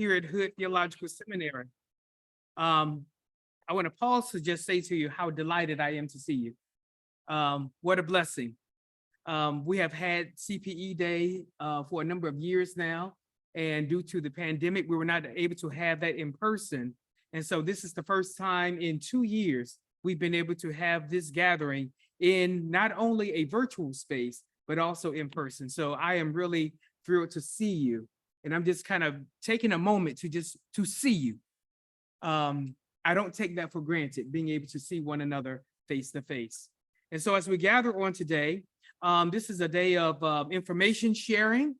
here at Hood Theological Seminary. I want to pause to just say to you how delighted I am to see you. What a blessing. We have had CPE Day for a number of years now, and due to the pandemic, we were not able to have that in person. And so this is the first time in 2 years we've been able to have this gathering in not only a virtual space, but also in person. So I am really thrilled to see you. And I'm just kind of taking a moment to see you. I don't take that for granted, being able to see one another face to face. And so as we gather on today, this is a day of information sharing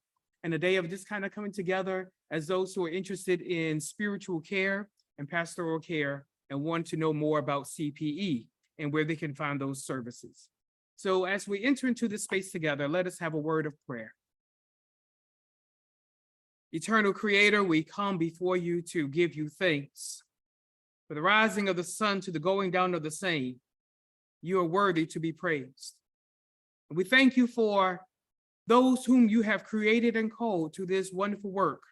and a day of just kind of coming together as those who are interested in spiritual care and pastoral care and want to know more about CPE and where they can find those services. So as we enter into this space together, let us have a word of prayer. Eternal Creator, we come before you to give you thanks. For the rising of the sun to the going down of the same, you are worthy to be praised. And we thank you for those whom you have created and called to this wonderful work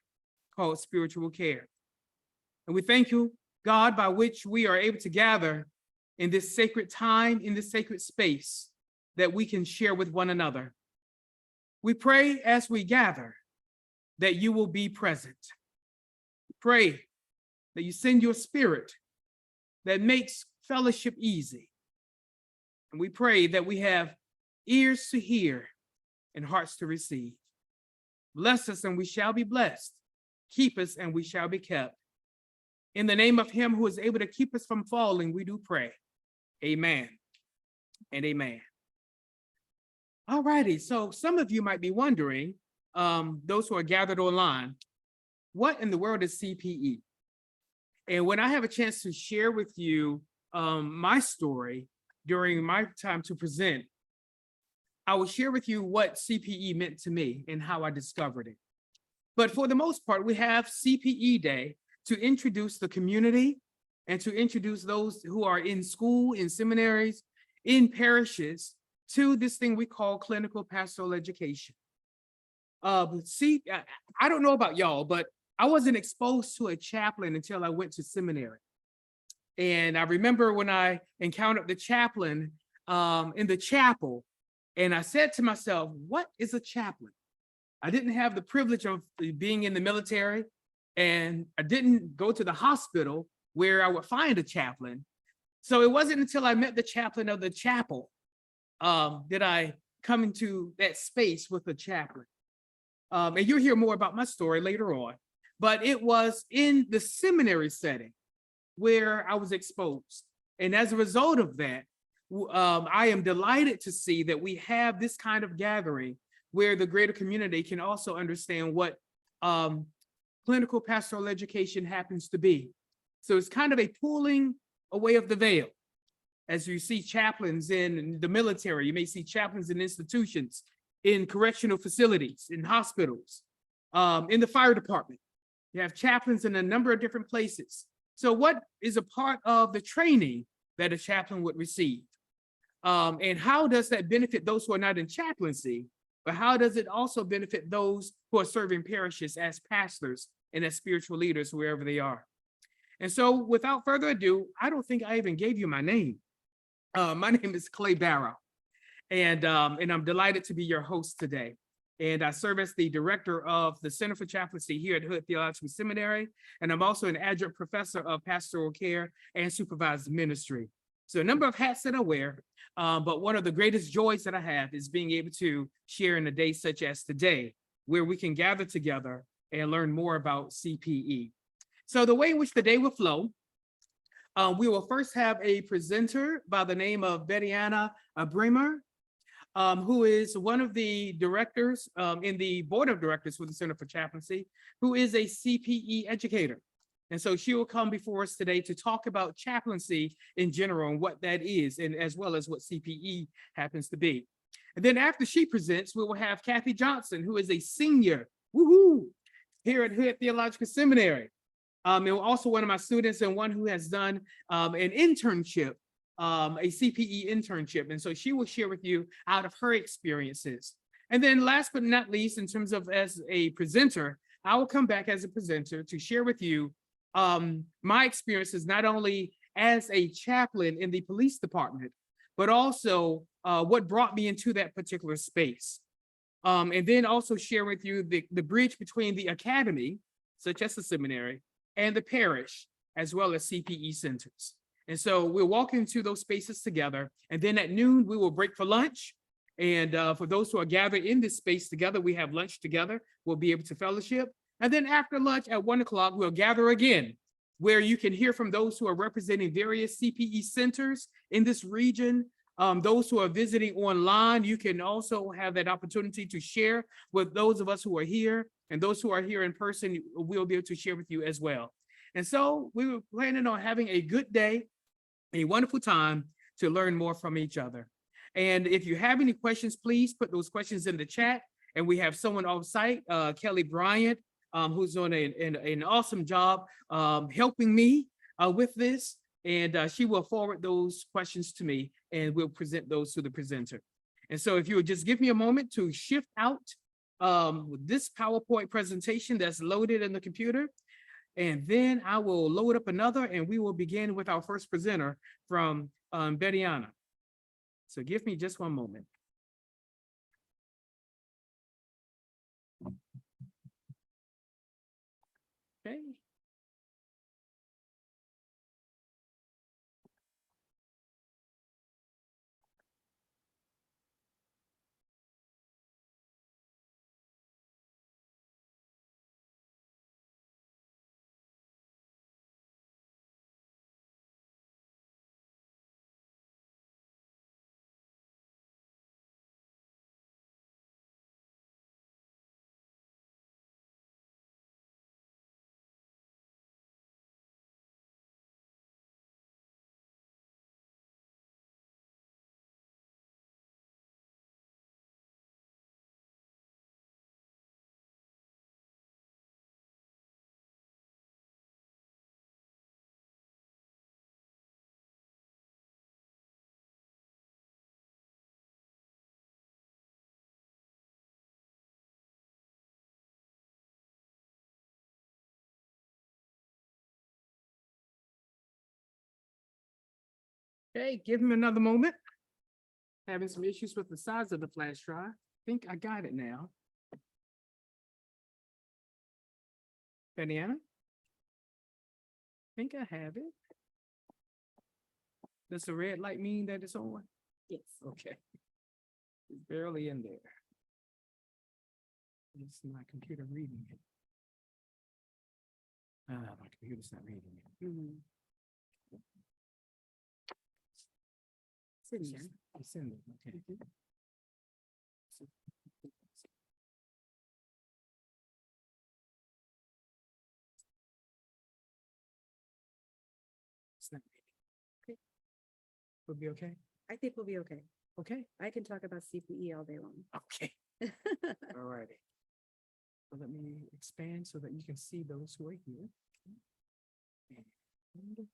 called spiritual care. And we thank you, God, by which we are able to gather in this sacred time, in this sacred space that we can share with one another. We pray as we gather that you will be present. Pray that you send your spirit that makes fellowship easy. And we pray that we have ears to hear and hearts to receive. Bless us and we shall be blessed. Keep us and we shall be kept. In the name of him who is able to keep us from falling, we do pray. Amen and amen. All righty, so some of you might be wondering, those who are gathered online, what in the world is CPE? And when I have a chance to share with you my story during my time to present, I will share with you what CPE meant to me and how I discovered it. But for the most part, we have CPE Day to introduce the community and to introduce those who are in school, in seminaries, in parishes, to this thing we call clinical pastoral education. See, I don't know about y'all, but I wasn't exposed to a chaplain until I went to seminary. And I remember when I encountered the chaplain in the chapel, and I said to myself, what is a chaplain? I didn't have the privilege of being in the military, and I didn't go to the hospital where I would find a chaplain. So it wasn't until I met the chaplain of the chapel that I come into that space with a chaplain. And you'll hear more about my story later on. But it was in the seminary setting where I was exposed. And as a result of that, I am delighted to see that we have this kind of gathering where the greater community can also understand what clinical pastoral education happens to be. So it's kind of a pulling away of the veil. As you see chaplains in the military, you may see chaplains in institutions, in correctional facilities, in hospitals, in the fire department. You have chaplains in a number of different places. So what is a part of the training that a chaplain would receive? And how does that benefit those who are not in chaplaincy, but how does it also benefit those who are serving parishes as pastors and as spiritual leaders wherever they are? And so without further ado, I don't think I even gave you my name. My name is Clay Barrow, and I'm delighted to be your host today. And I serve as the director of the Center for Chaplaincy here at Hood Theological Seminary, and I'm also an adjunct professor of pastoral care and supervised ministry. So a number of hats that I wear, but one of the greatest joys that I have is being able to share in a day such as today, where we can gather together and learn more about CPE. So the way in which the day will flow, we will first have a presenter by the name of Bettiana Bremer, who is one of the directors in the board of directors for the Center for Chaplaincy, who is a CPE educator. And so she will come before us today to talk about chaplaincy in general and what that is, and as well as what CPE happens to be. And then after she presents, we will have Kathy Johnson, who is a senior, here at Hood Theological Seminary. And also one of my students and one who has done an internship, a CPE internship. And so she will share with you out of her experiences. And then last but not least, in terms of as a presenter, I will come back as a presenter to share with you my experiences, not only as a chaplain in the police department, but also what brought me into that particular space. And then also share with you the bridge between the academy, such as the seminary, and the parish, as well as CPE centers. And so we'll walk into those spaces together. And then at noon, we will break for lunch. And for those who are gathered in this space together, we have lunch together. We'll be able to fellowship. And then after lunch at 1 o'clock, we'll gather again, where you can hear from those who are representing various CPE centers in this region. Those who are visiting online, you can also have that opportunity to share with those of us who are here, and those who are here in person, we'll be able to share with you as well. And so we were planning on having a good day, a wonderful time to learn more from each other. And if you have any questions, please put those questions in the chat. And we have someone off site, Kelly Bryant, who's doing an awesome job helping me with this. And she will forward those questions to me, and we'll present those to the presenter. And so if you would just give me a moment to shift out this PowerPoint presentation that's loaded in the computer, and then I will load up another, and we will begin with our first presenter from Bettiana. So give me just one moment. Okay. Okay, give him another moment. Having some issues with the size of the flash drive. I think I got it now. Bettiana? I think I have it. Does the red light mean that it's on? Yes. Okay. It's barely in there. It's my computer reading it. My computer's not reading it. It's in there. It's in there, okay. It's not reading. Okay. We'll be okay? I think we'll be okay. Okay, I can talk about CPE all day long. okay, all righty. So let me expand so that you can see those who are here. And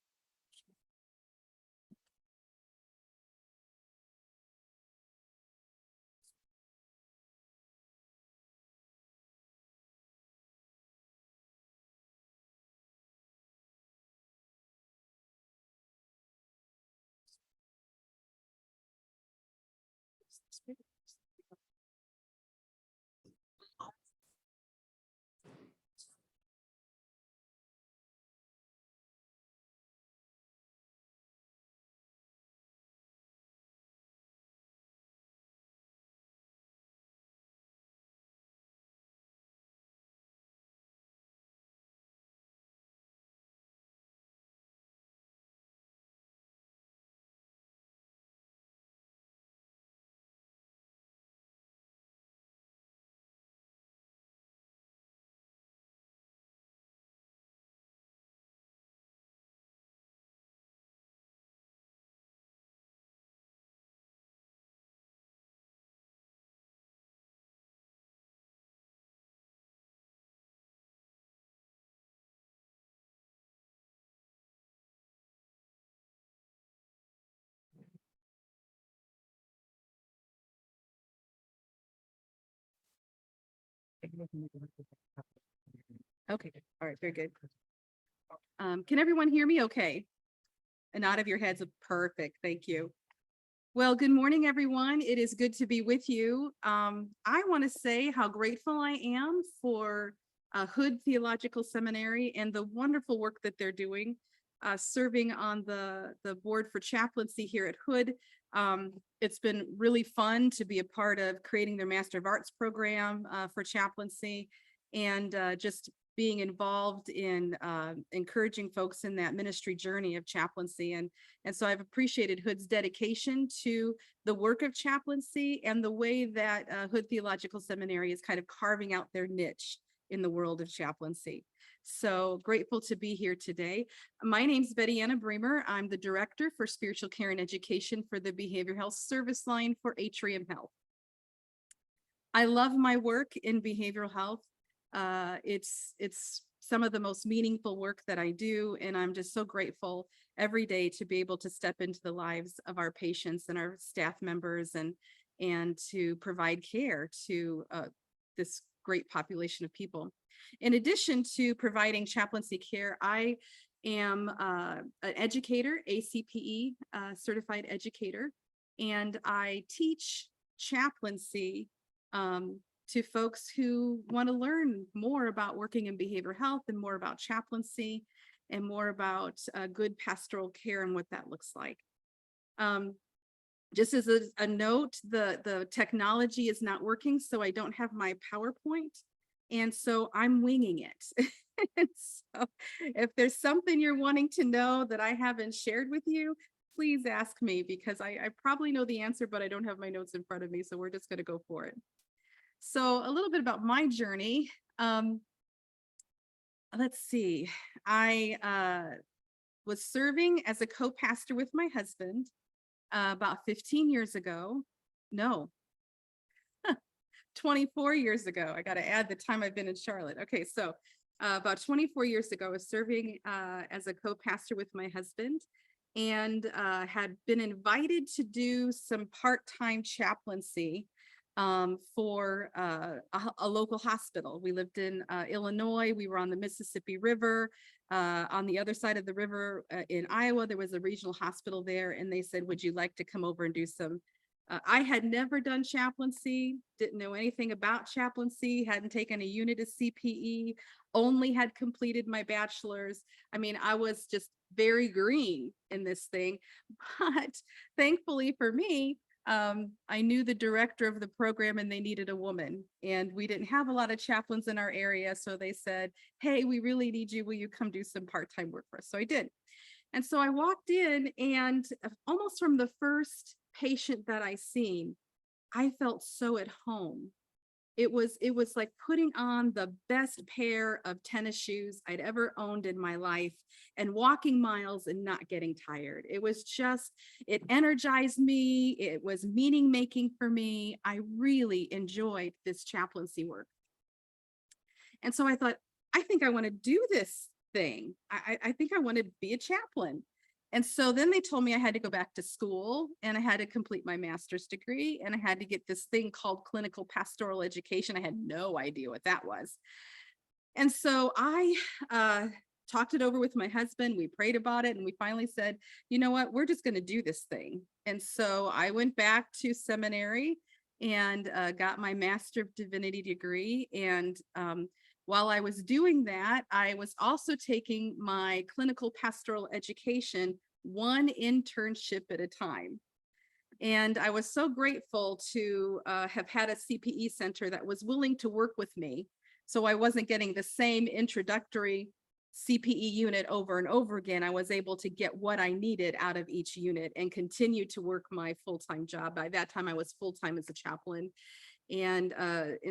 Okay, all right, very good. Can everyone hear me okay? A nod of your heads, perfect, thank you. Well, good morning, everyone. It is good to be with you. I want to say how grateful I am for Hood Theological Seminary and the wonderful work that they're doing, serving on the board for chaplaincy here at Hood. It's been really fun to be a part of creating their Master of Arts program for chaplaincy, and just being involved in encouraging folks in that ministry journey of chaplaincy. And so I've appreciated Hood's dedication to the work of chaplaincy and the way that Hood Theological Seminary is kind of carving out their niche in the world of chaplaincy. So grateful to be here today. My name's Betty Anna Bremer. I'm the Director for Spiritual Care and Education for the Behavioral Health Service Line for Atrium Health. I love my work in behavioral health. It's some of the most meaningful work that I do, and I'm just so grateful every day to be able to step into the lives of our patients and our staff members, and to provide care to this great population of people. In addition to providing chaplaincy care, I am an educator, a CPE certified educator, and I teach chaplaincy to folks who want to learn more about working in behavioral health and more about chaplaincy and more about good pastoral care and what that looks like. Just as a note, the technology is not working, so I don't have my PowerPoint, and so I'm winging it. And so if there's something you're wanting to know that I haven't shared with you, please ask me, because I probably know the answer, but I don't have my notes in front of me, so we're just going to go for it. So a little bit about my journey. Let's see. I was serving as a co-pastor with my husband about 15 years ago. No, 24 years ago. I got to add the time I've been in Charlotte. Okay, so about 24 years ago, I was serving as a co-pastor with my husband, and had been invited to do some part-time chaplaincy for a local hospital. We lived in Illinois. We were on the Mississippi River. On the other side of the river in Iowa, there was a regional hospital there, and they said, would you like to come over and do some? I had never done chaplaincy, didn't know anything about chaplaincy, hadn't taken a unit of CPE, only had completed my bachelor's. I mean, I was just very green in this thing, but thankfully for me, I knew the director of the program and they needed a woman, and we didn't have a lot of chaplains in our area. So they said, hey, we really need you. Will you come do some part-time work for us? So I did. And so I walked in, and almost from the first patient that I seen, I felt so at home. It was like putting on the best pair of tennis shoes I'd ever owned in my life and walking miles and not getting tired. It was just, it energized me. It was meaning making for me. I really enjoyed this chaplaincy work. And so I thought, I think I want to do this thing. I think I want to be a chaplain. And so then they told me I had to go back to school, and I had to complete my master's degree, and I had to get this thing called clinical pastoral education. I had no idea what that was. And so I talked it over with my husband. We prayed about it, and we finally said, you know what, we're just going to do this thing. And so I went back to seminary and got my Master of Divinity degree. And while I was doing that, I was also taking my clinical pastoral education one internship at a time. And I was so grateful to have had a CPE center that was willing to work with me. So I wasn't getting the same introductory CPE unit over and over again. I was able to get what I needed out of each unit and continue to work my full-time job. By that time, I was full-time as a chaplain. And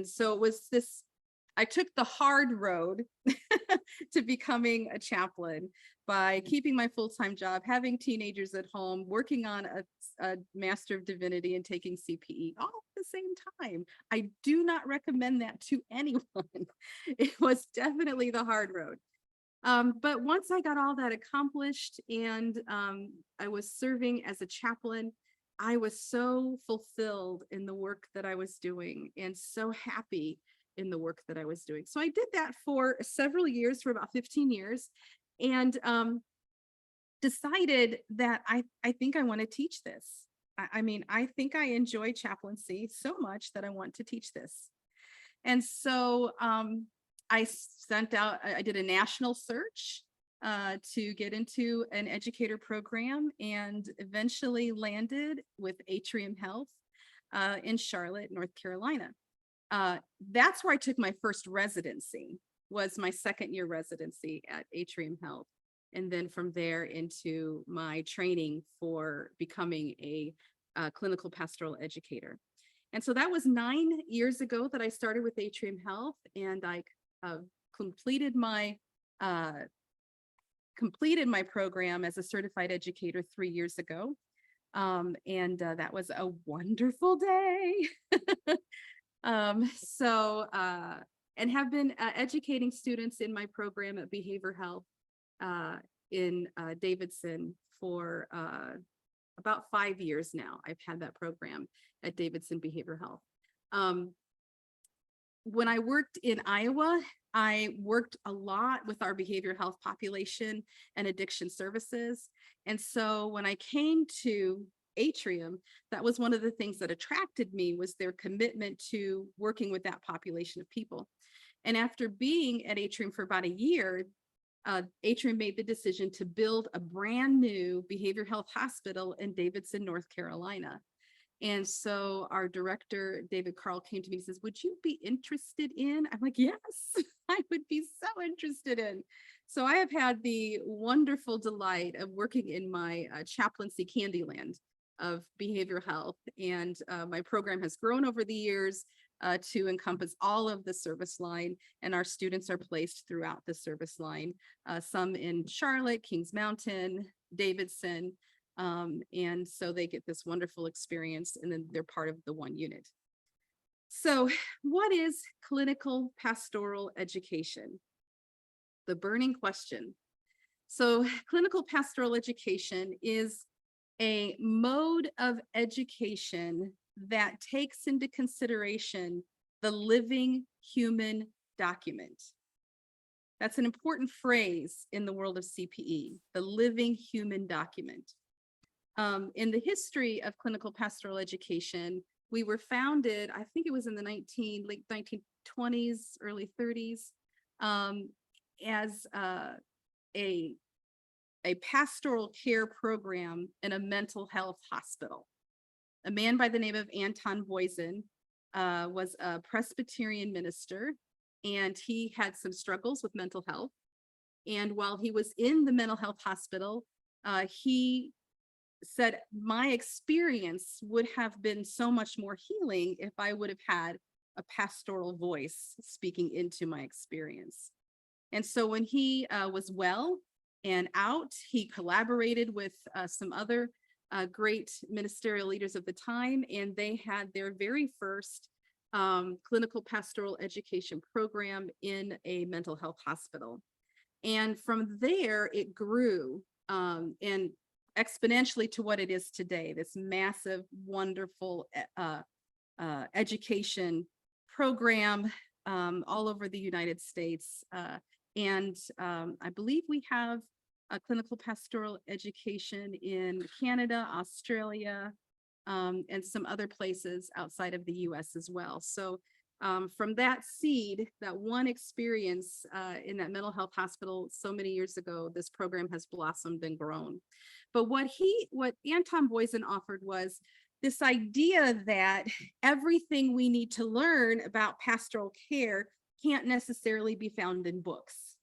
so it was this, I took the hard road to becoming a chaplain by keeping my full-time job, having teenagers at home, working on a Master of Divinity and taking CPE all at the same time. I do not recommend that to anyone. It was definitely the hard road. But once I got all that accomplished, and I was serving as a chaplain, I was so fulfilled in the work that I was doing and so happy in the work that I was doing. So I did that for several years, for about 15 years, and decided that I think I want to teach this. I mean, I think I enjoy chaplaincy so much that I want to teach this. And so I did a national search to get into an educator program, and eventually landed with Atrium Health in Charlotte, North Carolina. That's where I took my first residency, was my second year residency at Atrium Health. And then from there into my training for becoming a clinical pastoral educator. And so that was 9 years ago that I started with Atrium Health, and I completed my program as a certified educator 3 years ago. That was a wonderful day. And have been educating students in my program at Behavioral Health in Davidson for about 5 years now. I've had that program at Davidson Behavioral Health. When I worked in Iowa, I worked a lot with our behavioral health population and addiction services. And so when I came to Atrium, that was one of the things that attracted me, was their commitment to working with that population of people. And after being at Atrium for about a year, Atrium made the decision to build a brand new behavioral health hospital in Davidson, North Carolina. And so our director, David Carl, came to me and says, "Would you be interested in?" I'm like, "Yes, I would be so interested in." So I have had the wonderful delight of working in my chaplaincy Candyland of behavioral health. And my program has grown over the years to encompass all of the service line, and our students are placed throughout the service line, some in Charlotte, Kings Mountain, Davidson, and so they get this wonderful experience, and then they're part of the one unit. So what is clinical pastoral education? The burning question. So clinical pastoral education is a mode of education that takes into consideration the living human document. That's an important phrase in the world of CPE, the living human document. In the history of clinical pastoral education, we were founded, I think it was in the late 1920s, early 30s, as a pastoral care program in a mental health hospital. A man by the name of Anton Boysen was a Presbyterian minister, and he had some struggles with mental health. And while he was in the mental health hospital, he said, "My experience would have been so much more healing if I would have had a pastoral voice speaking into my experience." And so when he was well and out, he collaborated with some other great ministerial leaders of the time, and they had their very first clinical pastoral education program in a mental health hospital. And from there, it grew and exponentially to what it is today, this massive, wonderful education program all over the United States. And I believe we have a clinical pastoral education in Canada, Australia, and some other places outside of the US as well. So from that seed, that one experience in that mental health hospital so many years ago, this program has blossomed and grown. But what Anton Boysen offered was this idea that everything we need to learn about pastoral care can't necessarily be found in books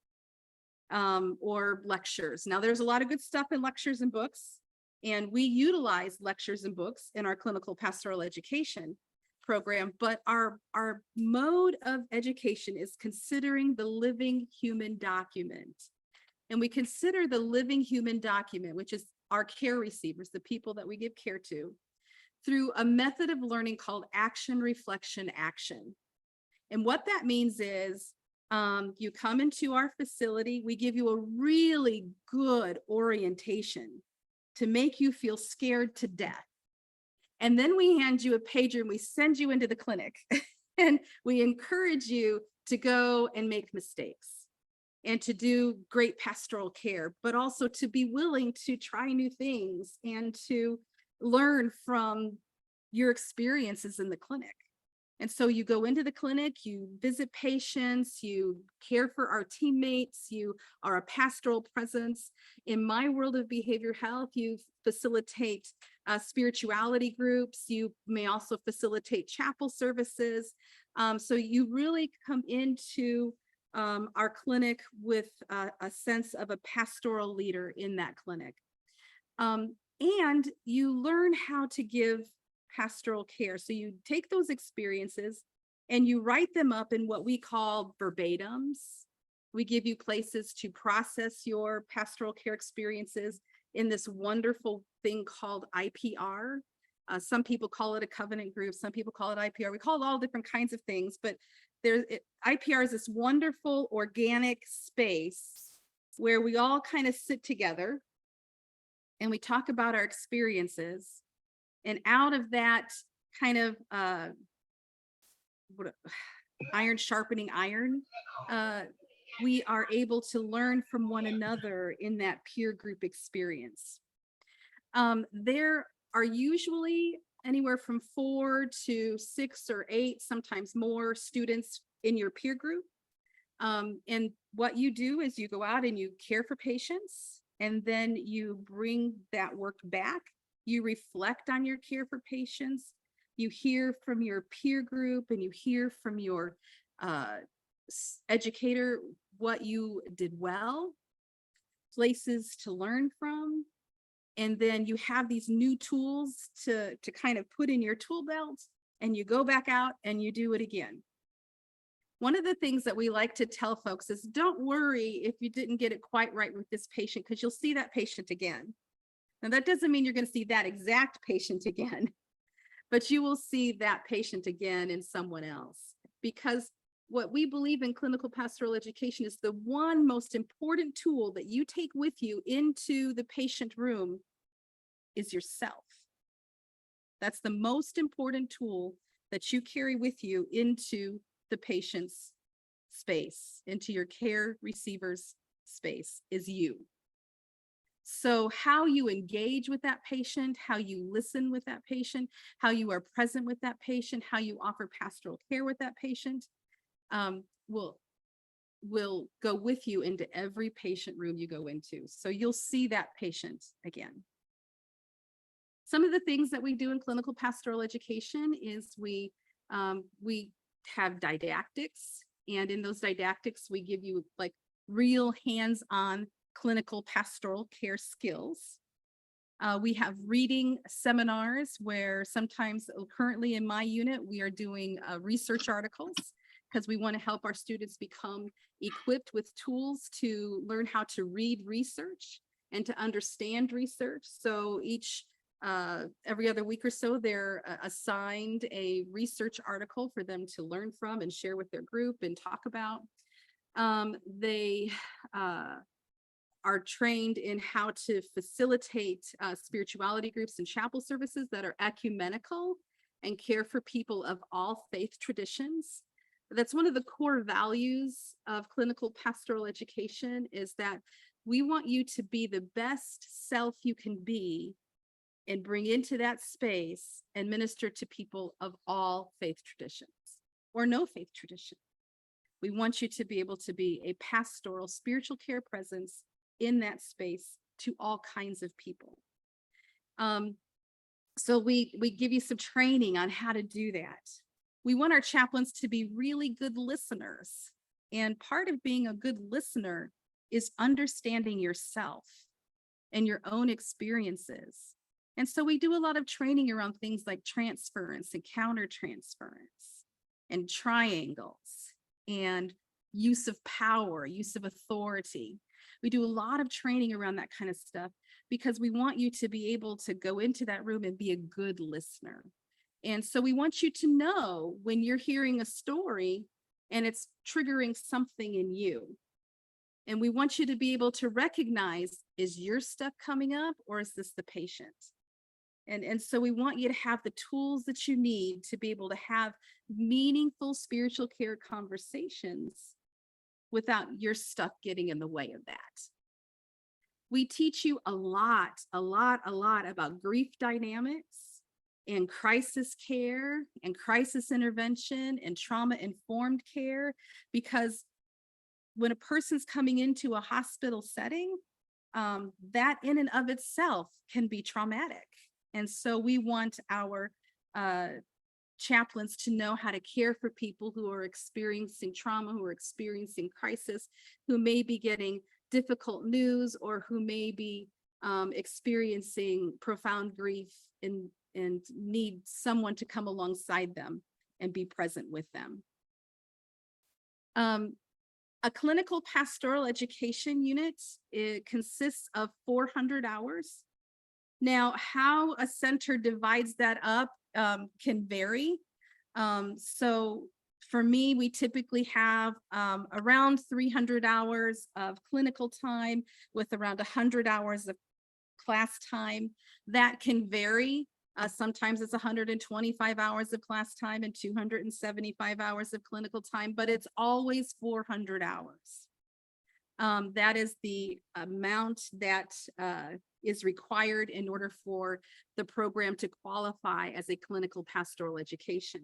or lectures. Now, there's a lot of good stuff in lectures and books, and we utilize lectures and books in our clinical pastoral education program, but our mode of education is considering the living human document. And we consider the living human document, which is our care receivers, the people that we give care to, through a method of learning called action, reflection, action. And what that means is you come into our facility, we give you a really good orientation to make you feel scared to death. And then we hand you a pager and we send you into the clinic. And we encourage you to go and make mistakes and to do great pastoral care, but also to be willing to try new things and to learn from your experiences in the clinic. And so you go into the clinic, you visit patients, you care for our teammates, you are a pastoral presence. In my world of behavioral health, you facilitate spirituality groups. You may also facilitate chapel services. So you really come into our clinic with a sense of a pastoral leader in that clinic. And you learn how to give pastoral care. So you take those experiences and you write them up in what we call verbatims. We give you places to process your pastoral care experiences in this wonderful thing called IPR. Some people call it a covenant group. Some people call it IPR. We call it all different kinds of things, but IPR is this wonderful organic space where we all kind of sit together and we talk about our experiences. And out of that kind of iron sharpening iron, we are able to learn from one another in that peer group experience. There are usually anywhere from 4 to 6 or 8, sometimes more students in your peer group. And what you do is you go out and you care for patients, and then you bring that work back. You reflect on your care for patients. You hear from your peer group and you hear from your educator what you did well, places to learn from. And then you have these new tools to kind of put in your tool belt, and you go back out and you do it again. One of the things that we like to tell folks is don't worry if you didn't get it quite right with this patient, because you'll see that patient again. Now, that doesn't mean you're going to see that exact patient again, but you will see that patient again in someone else, because what we believe in clinical pastoral education is the one most important tool that you take with you into the patient room is yourself. That's the most important tool that you carry with you into the patient's space, into your care receiver's space, is you. So how you engage with that patient, how you listen with that patient, how you are present with that patient, how you offer pastoral care with that patient, will go with you into every patient room you go into. So you'll see that patient again. Some of the things that we do in clinical pastoral education is we have didactics, and in those didactics, we give you like real hands-on clinical pastoral care skills. We have reading seminars where sometimes, currently in my unit, we are doing research articles because we want to help our students become equipped with tools to learn how to read research and to understand research. So every other week or so, they're assigned a research article for them to learn from and share with their group and talk about. They are trained in how to facilitate spirituality groups and chapel services that are ecumenical and care for people of all faith traditions. That's one of the core values of clinical pastoral education, is that we want you to be the best self you can be and bring into that space and minister to people of all faith traditions or no faith tradition. We want you to be able to be a pastoral spiritual care presence in that space to all kinds of people. So we give you some training on how to do that. We want our chaplains to be really good listeners. And part of being a good listener is understanding yourself and your own experiences. And so we do a lot of training around things like transference and countertransference and triangles and use of power, use of authority. We do a lot of training around that kind of stuff because we want you to be able to go into that room and be a good listener. And so we want you to know when you're hearing a story and it's triggering something in you. And we want you to be able to recognize, is your stuff coming up or is this the patient? And so we want you to have the tools that you need to be able to have meaningful spiritual care conversations without your stuff getting in the way of that. We teach you a lot about grief dynamics and crisis care and crisis intervention and trauma-informed care, because when a person's coming into a hospital setting, that in and of itself can be traumatic. And so we want our chaplains to know how to care for people who are experiencing trauma, who are experiencing crisis, who may be getting difficult news, or who may be experiencing profound grief and need someone to come alongside them and be present with them. A clinical pastoral education unit, it consists of 400 hours. Now, how a center divides that up can vary. So for me, we typically have around 300 hours of clinical time with around 100 hours of class time. That can vary. Sometimes it's 125 hours of class time and 275 hours of clinical time, but it's always 400 hours. That is the amount that is required in order for the program to qualify as a clinical pastoral education.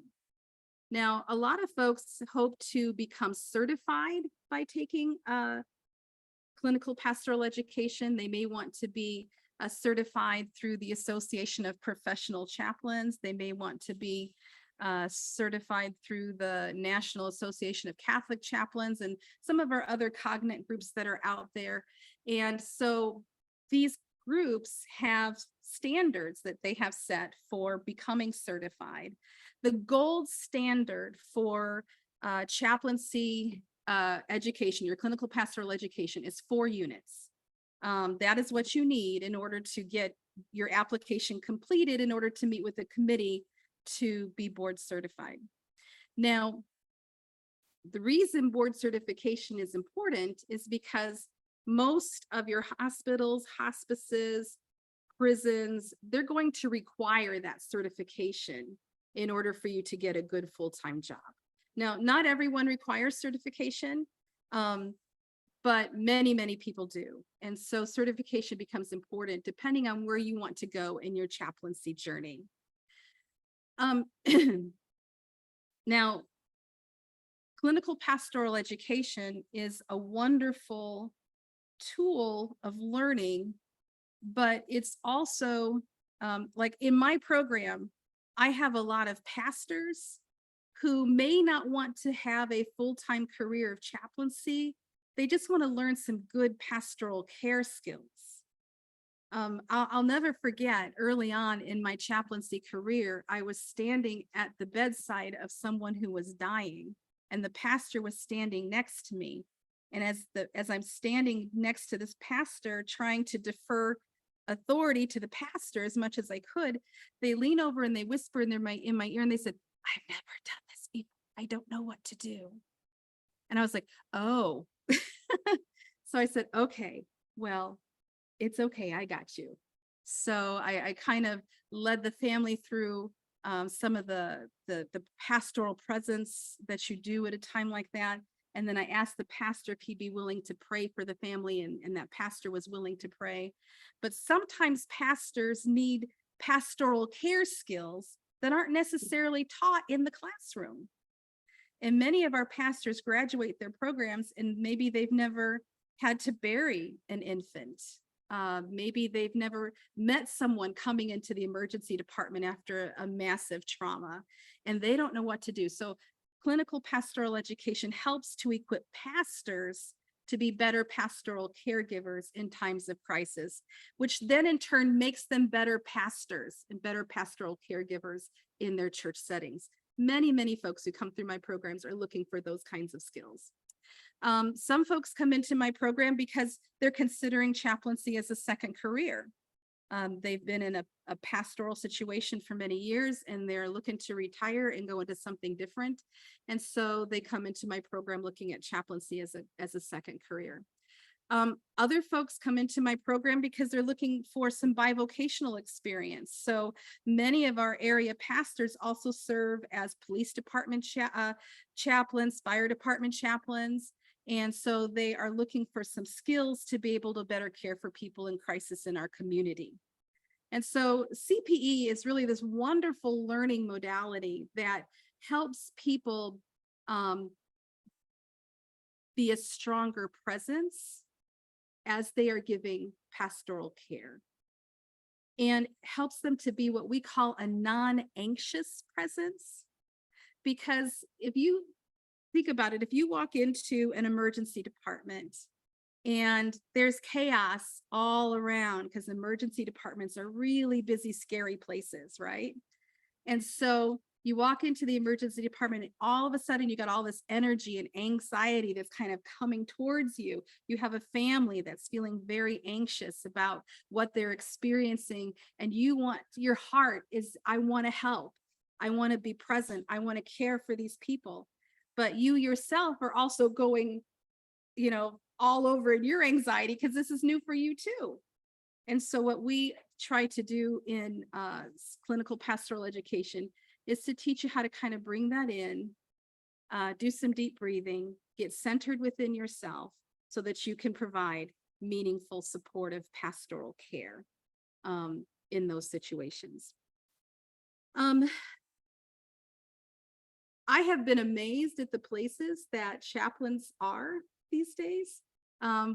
Now, a lot of folks hope to become certified by taking clinical pastoral education. They may want to be certified through the Association of Professional Chaplains. They may want to be certified through the National Association of Catholic Chaplains and some of our other cognate groups that are out there. And so these groups have standards that they have set for becoming certified. The gold standard for chaplaincy education, your clinical pastoral education, is 4 units. That is what you need in order to get your application completed in order to meet with a committee to be board certified. Now, the reason board certification is important is because most of your hospitals, hospices, prisons, they're going to require that certification in order for you to get a good full-time job. Now, not everyone requires certification, but many people do. And so certification becomes important depending on where you want to go in your chaplaincy journey. Now, clinical pastoral education is a wonderful tool of learning, but it's also like in my program, I have a lot of pastors who may not want to have a full-time career of chaplaincy. They just want to learn some good pastoral care skills. I'll never forget early on in my chaplaincy career, I was standing at the bedside of someone who was dying, and the pastor was standing next to me. And as I'm standing next to this pastor, trying to defer authority to the pastor as much as I could, they lean over and they whisper in my ear and they said, "I've never done this before. I don't know what to do." And I was like, "Oh." So I said, "Okay, well, it's okay. I got you." So I kind of led the family through some of the pastoral presence that you do at a time like that. And then I asked the pastor if he'd be willing to pray for the family, and that pastor was willing to pray. But sometimes pastors need pastoral care skills that aren't necessarily taught in the classroom. And many of our pastors graduate their programs and maybe they've never had to bury an infant. Maybe they've never met someone coming into the emergency department after a massive trauma, and they don't know what to do. So clinical pastoral education helps to equip pastors to be better pastoral caregivers in times of crisis, which then in turn makes them better pastors and better pastoral caregivers in their church settings. Many folks who come through my programs are looking for those kinds of skills. Some folks come into my program because they're considering chaplaincy as a second career. They've been in a pastoral situation for many years and they're looking to retire and go into something different. And so they come into my program looking at chaplaincy as a second career. Other folks come into my program because they're looking for some bivocational experience. So many of our area pastors also serve as police department chaplains, fire department chaplains. And so they are looking for some skills to be able to better care for people in crisis in our community. And so CPE is really this wonderful learning modality that helps people be a stronger presence as they are giving pastoral care, and helps them to be what we call a non-anxious presence. Because if you think about it, if you walk into an emergency department and there's chaos all around, because emergency departments are really busy, scary places, right? And so you walk into the emergency department and all of a sudden you got all this energy and anxiety that's kind of coming towards you. You have a family that's feeling very anxious about what they're experiencing, and your heart is, I want to help. I want to be present. I want to care for these people. But you yourself are also going, all over in your anxiety because this is new for you too. And so what we try to do in clinical pastoral education is to teach you how to kind of bring that in, do some deep breathing, get centered within yourself so that you can provide meaningful, supportive pastoral care in those situations. I have been amazed at the places that chaplains are these days.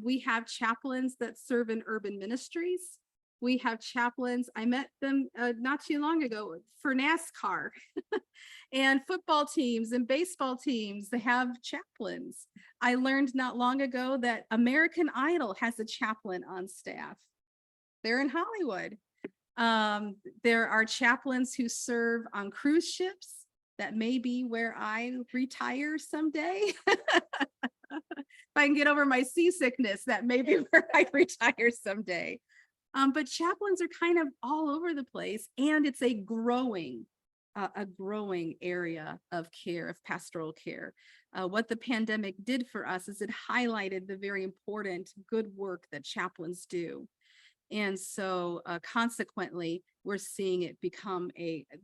We have chaplains that serve in urban ministries. We have chaplains, I met them not too long ago for NASCAR and football teams and baseball teams. They have chaplains. I learned not long ago that American Idol has a chaplain on staff. They're in Hollywood. There are chaplains who serve on cruise ships. That may be where I retire someday. If I can get over my seasickness, that may be where I retire someday. But chaplains are kind of all over the place, and it's a growing area of care, of pastoral care. What the pandemic did for us is it highlighted the very important good work that chaplains do. And so consequently, we're seeing it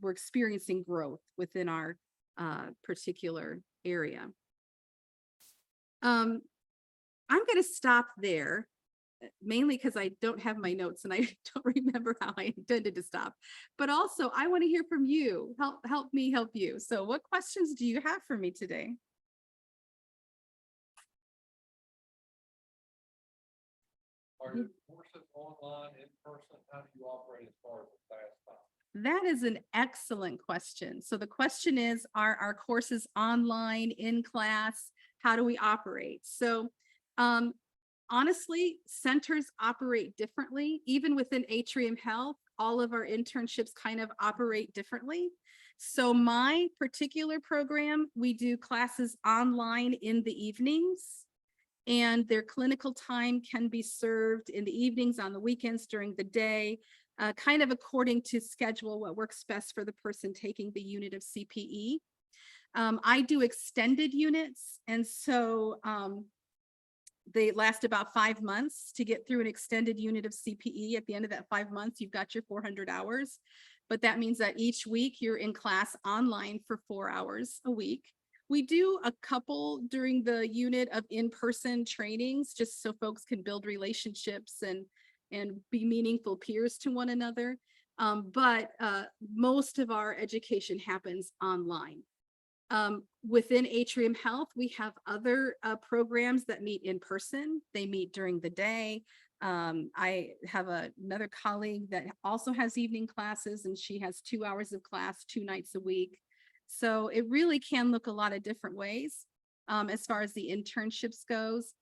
we're experiencing growth within our particular area. I'm going to stop there, mainly because I don't have my notes and I don't remember how I intended to stop. But also, I want to hear from you. Help me help you. So what questions do you have for me today? Are your courses online, in person? How do you operate as far as the fast time? That is an excellent question. So the question is, are our courses online, in class? How do we operate? So honestly, centers operate differently. Even within Atrium Health, all of our internships kind of operate differently. So my particular program, we do classes online in the evenings, and their clinical time can be served in the evenings, on the weekends, during the day, kind of according to schedule, what works best for the person taking the unit of CPE. I do extended units, and so they last about 5 months. To get through an extended unit of CPE, at the end of that 5 months, you've got your 400 hours. But that means that each week you're in class online for 4 hours a week. We do a couple during the unit of in-person trainings, just so folks can build relationships and be meaningful peers to one another. But most of our education happens online. Within Atrium Health, we have other programs that meet in person. They meet during the day. I have another colleague that also has evening classes, and she has 2 hours of class 2 nights a week. So it really can look a lot of different ways as far as the internships goes.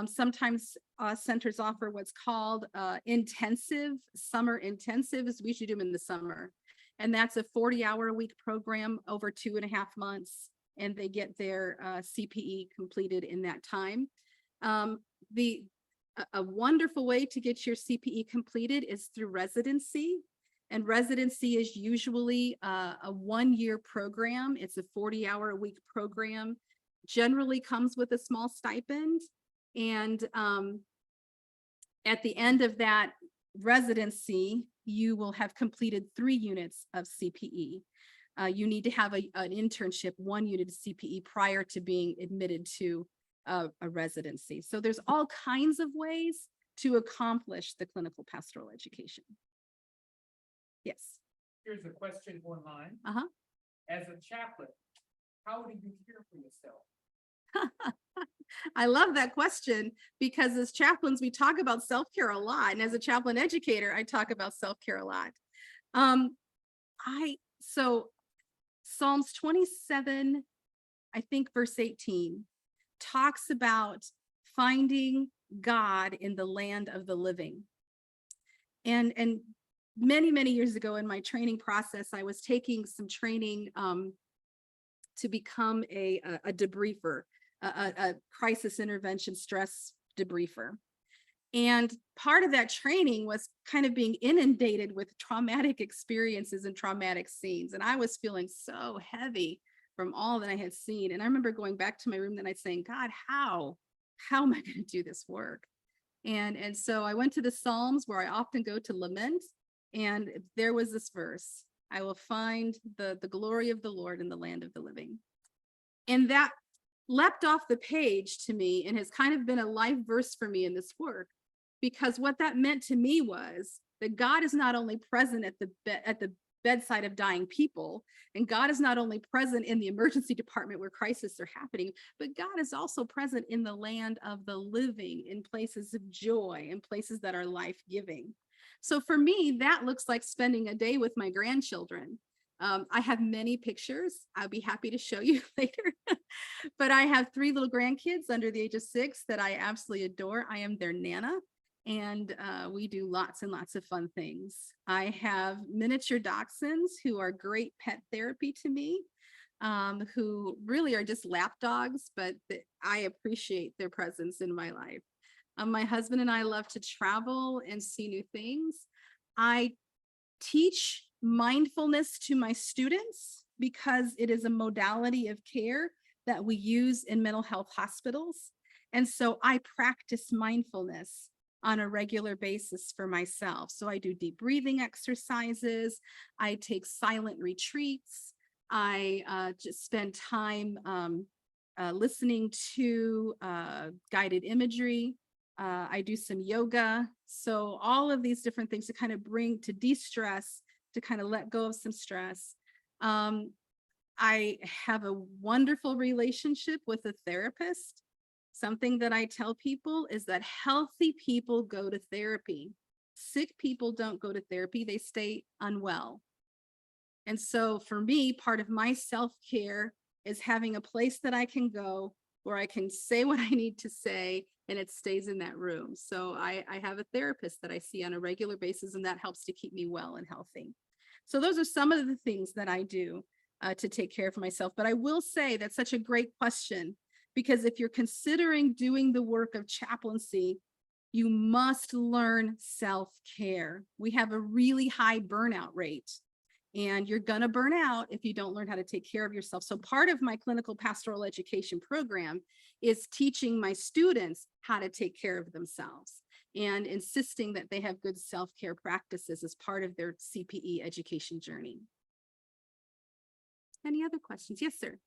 Sometimes centers offer what's called intensive, summer intensives. We should do them in the summer. And that's a 40-hour-a-week program over 2.5 months, and they get their CPE completed in that time. A wonderful way to get your CPE completed is through residency. And residency is usually a 1-year program. It's a 40-hour-a-week program, generally comes with a small stipend. And At the end of that residency, you will have completed 3 units of CPE. You need to have an internship, 1 unit of CPE prior to being admitted to a residency. So there's all kinds of ways to accomplish the clinical pastoral education. Yes. Here's a question online. Uh-huh. As a chaplain, how do you care for yourself? I love that question because as chaplains, we talk about self-care a lot. And as a chaplain educator, I talk about self-care a lot. So Psalms 27, I think verse 18, talks about finding God in the land of the living. And many, many years ago in my training process, I was taking some training to become a debriefer, a crisis intervention stress debriefer. And part of that training was kind of being inundated with traumatic experiences and traumatic scenes. And I was feeling so heavy from all that I had seen. And I remember going back to my room that night saying, God, how am I going to do this work? And so I went to the Psalms where I often go to lament. And there was this verse, I will find the glory of the Lord in the land of the living. And that leapt off the page to me and has kind of been a life verse for me in this work, because what that meant to me was that God is not only present at the bedside of dying people, and God is not only present in the emergency department where crises are happening, but God is also present in the land of the living, in places of joy, in places that are life-giving. So for me, that looks like spending a day with my grandchildren. I have many pictures. I'll be happy to show you later. But I have 3 little grandkids under the age of 6 that I absolutely adore. I am their Nana, and we do lots and lots of fun things. I have miniature dachshunds who are great pet therapy to me, who really are just lap dogs, but I appreciate their presence in my life. My husband and I love to travel and see new things. I teach mindfulness to my students because it is a modality of care that we use in mental health hospitals. And so I practice mindfulness on a regular basis for myself. So I do deep breathing exercises. I take silent retreats. I just spend time listening to guided imagery. I do some yoga. So all of these different things to kind of to de-stress, to kind of let go of some stress. I have a wonderful relationship with a therapist. Something that I tell people is that healthy people go to therapy. Sick people don't go to therapy, they stay unwell. And so for me, part of my self-care is having a place that I can go where I can say what I need to say and it stays in that room. So I have a therapist that I see on a regular basis, and that helps to keep me well and healthy. So those are some of the things that I do to take care of myself. But I will say that's such a great question, because if you're considering doing the work of chaplaincy, you must learn self-care. We have a really high burnout rate, and you're going to burn out if you don't learn how to take care of yourself. So part of my clinical pastoral education program is teaching my students how to take care of themselves and insisting that they have good self-care practices as part of their CPE education journey. Any other questions? Yes, sir.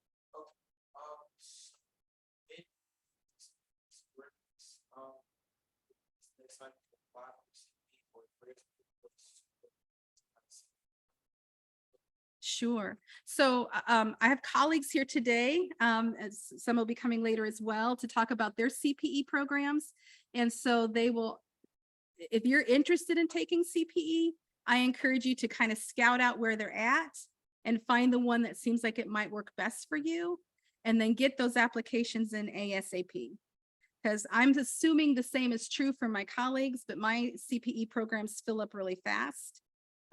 Sure. So I have colleagues here today, as some will be coming later as well, to talk about their CPE programs. And so they will, if you're interested in taking CPE, I encourage you to kind of scout out where they're at and find the one that seems like it might work best for you, and then get those applications in ASAP. Because I'm assuming the same is true for my colleagues, but my CPE programs fill up really fast.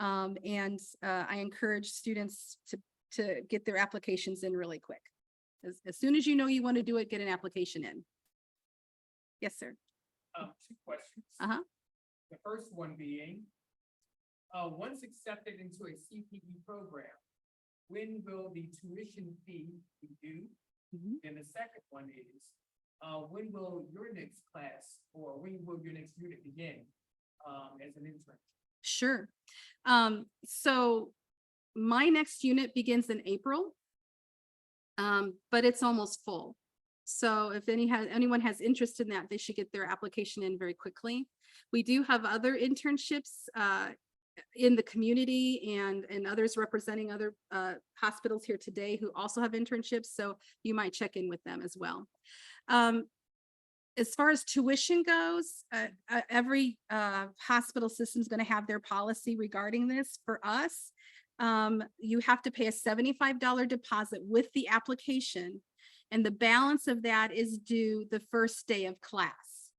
I encourage students to get their applications in really quick. As soon as you know you want to do it, get an application in. Yes, sir. 2 questions. The first one being, once accepted into a CPE program, when will the tuition fee be due? And the second one is, when will your next class or when will your next unit begin, as an intern? Sure. So my next unit begins in April. But it's almost full. So if anyone has interest in that, they should get their application in very quickly. We do have other internships in the community and others representing other hospitals here today who also have internships. So you might check in with them as well. As far as tuition goes, every hospital system is going to have their policy regarding this. For us, you have to pay a $75 deposit with the application, and the balance of that is due the first day of class.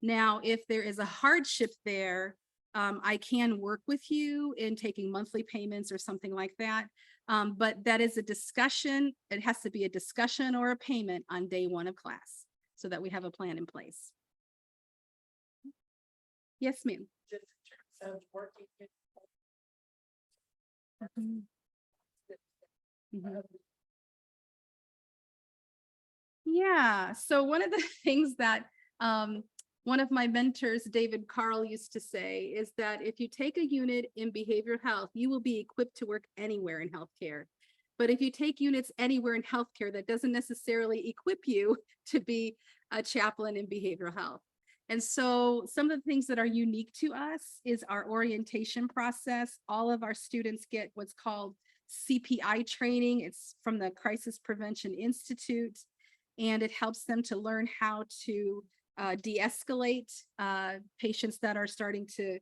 Now, if there is a hardship there, I can work with you in taking monthly payments or something like that. But that is a discussion. It has to be a discussion or a payment on day one of class so that we have a plan in place. Yes, ma'am. Just in terms of working with Mhm. Yeah, so one of the things that one of my mentors, David Carl, used to say is that if you take a unit in behavioral health, you will be equipped to work anywhere in healthcare. But if you take units anywhere in healthcare, that doesn't necessarily equip you to be a chaplain in behavioral health. And so some of the things that are unique to us is our orientation process. All of our students get what's called CPI training. It's from the Crisis Prevention Institute, and it helps them to learn how to de-escalate patients that are starting to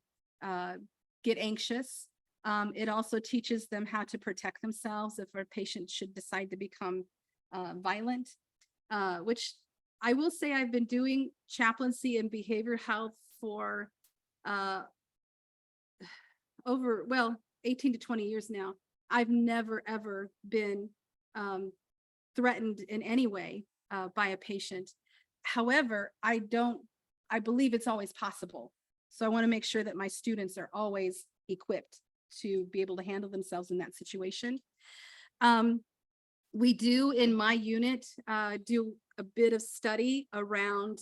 get anxious. It also teaches them how to protect themselves if a patient should decide to become violent, which I will say I've been doing chaplaincy in behavioral health for over, well, 18 to 20 years now. I've never, ever been threatened in any way by a patient. However, I believe it's always possible. So I want to make sure that my students are always equipped to be able to handle themselves in that situation. We do in my unit do a bit of study around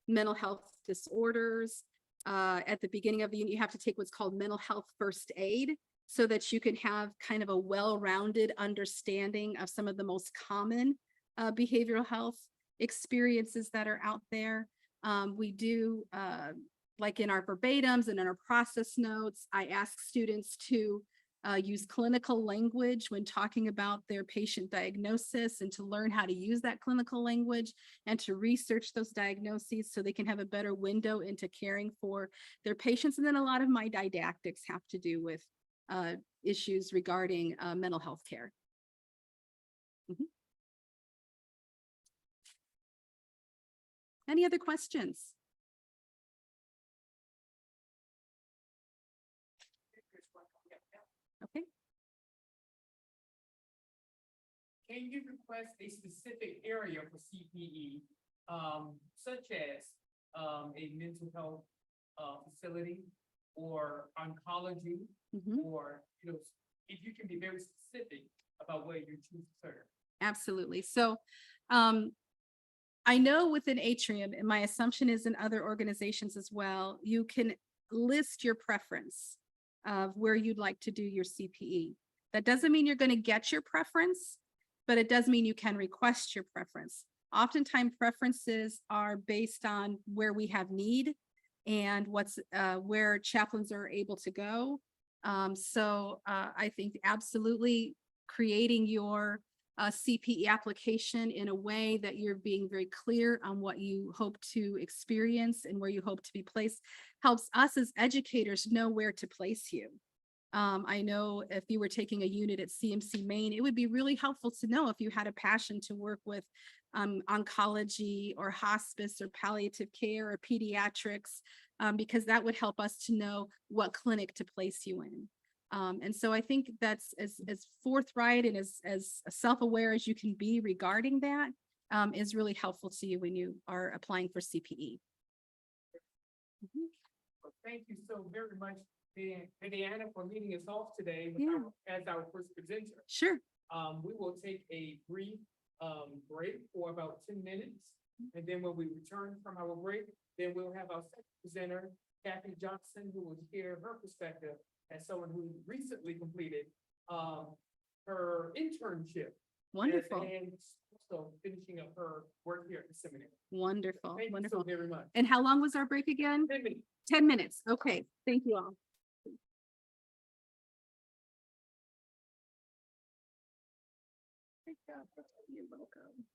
mental health disorders. At the beginning of the unit, you have to take what's called mental health first aid so that you can have kind of a well-rounded understanding of some of the most common behavioral health experiences that are out there. We do, like in our verbatims and in our process notes, I ask students to use clinical language when talking about their patient diagnosis and to learn how to use that clinical language and to research those diagnoses so they can have a better window into caring for their patients. And then a lot of my didactics have to do with issues regarding mental health care. Mhm. Any other questions? Okay. Can you request a specific area for CPE, such as a mental health facility or oncology, Mhm. or, if you can be very specific about where you choose to serve? Absolutely. So I know within Atrium, and my assumption is in other organizations as well, you can list your preference of where you'd like to do your CPE. That doesn't mean you're going to get your preference, but it does mean you can request your preference. Oftentimes preferences are based on where we have need and where chaplains are able to go. So I think absolutely creating your CPE application in a way that you're being very clear on what you hope to experience and where you hope to be placed helps us as educators know where to place you. I know if you were taking a unit at CMC Maine, it would be really helpful to know if you had a passion to work with oncology or hospice or palliative care or pediatrics, because that would help us to know what clinic to place you in. And so I think that's as forthright and as self-aware as you can be regarding that is really helpful to you when you are applying for CPE. Mhm. Well, thank you so very much, Diana, for leading us off today with Yeah. as our first presenter. Sure. We will take a brief break for about 10 minutes. And then when we return from our break, then we'll have our second presenter, Kathy Johnson, who will share her perspective as someone who recently completed her internship. Wonderful, And also finishing up her work here at the seminary. wonderful, Thank you so wonderful. very much. And how long was our break again? 10 minutes. 10 minutes. Okay, thank you all. You're welcome.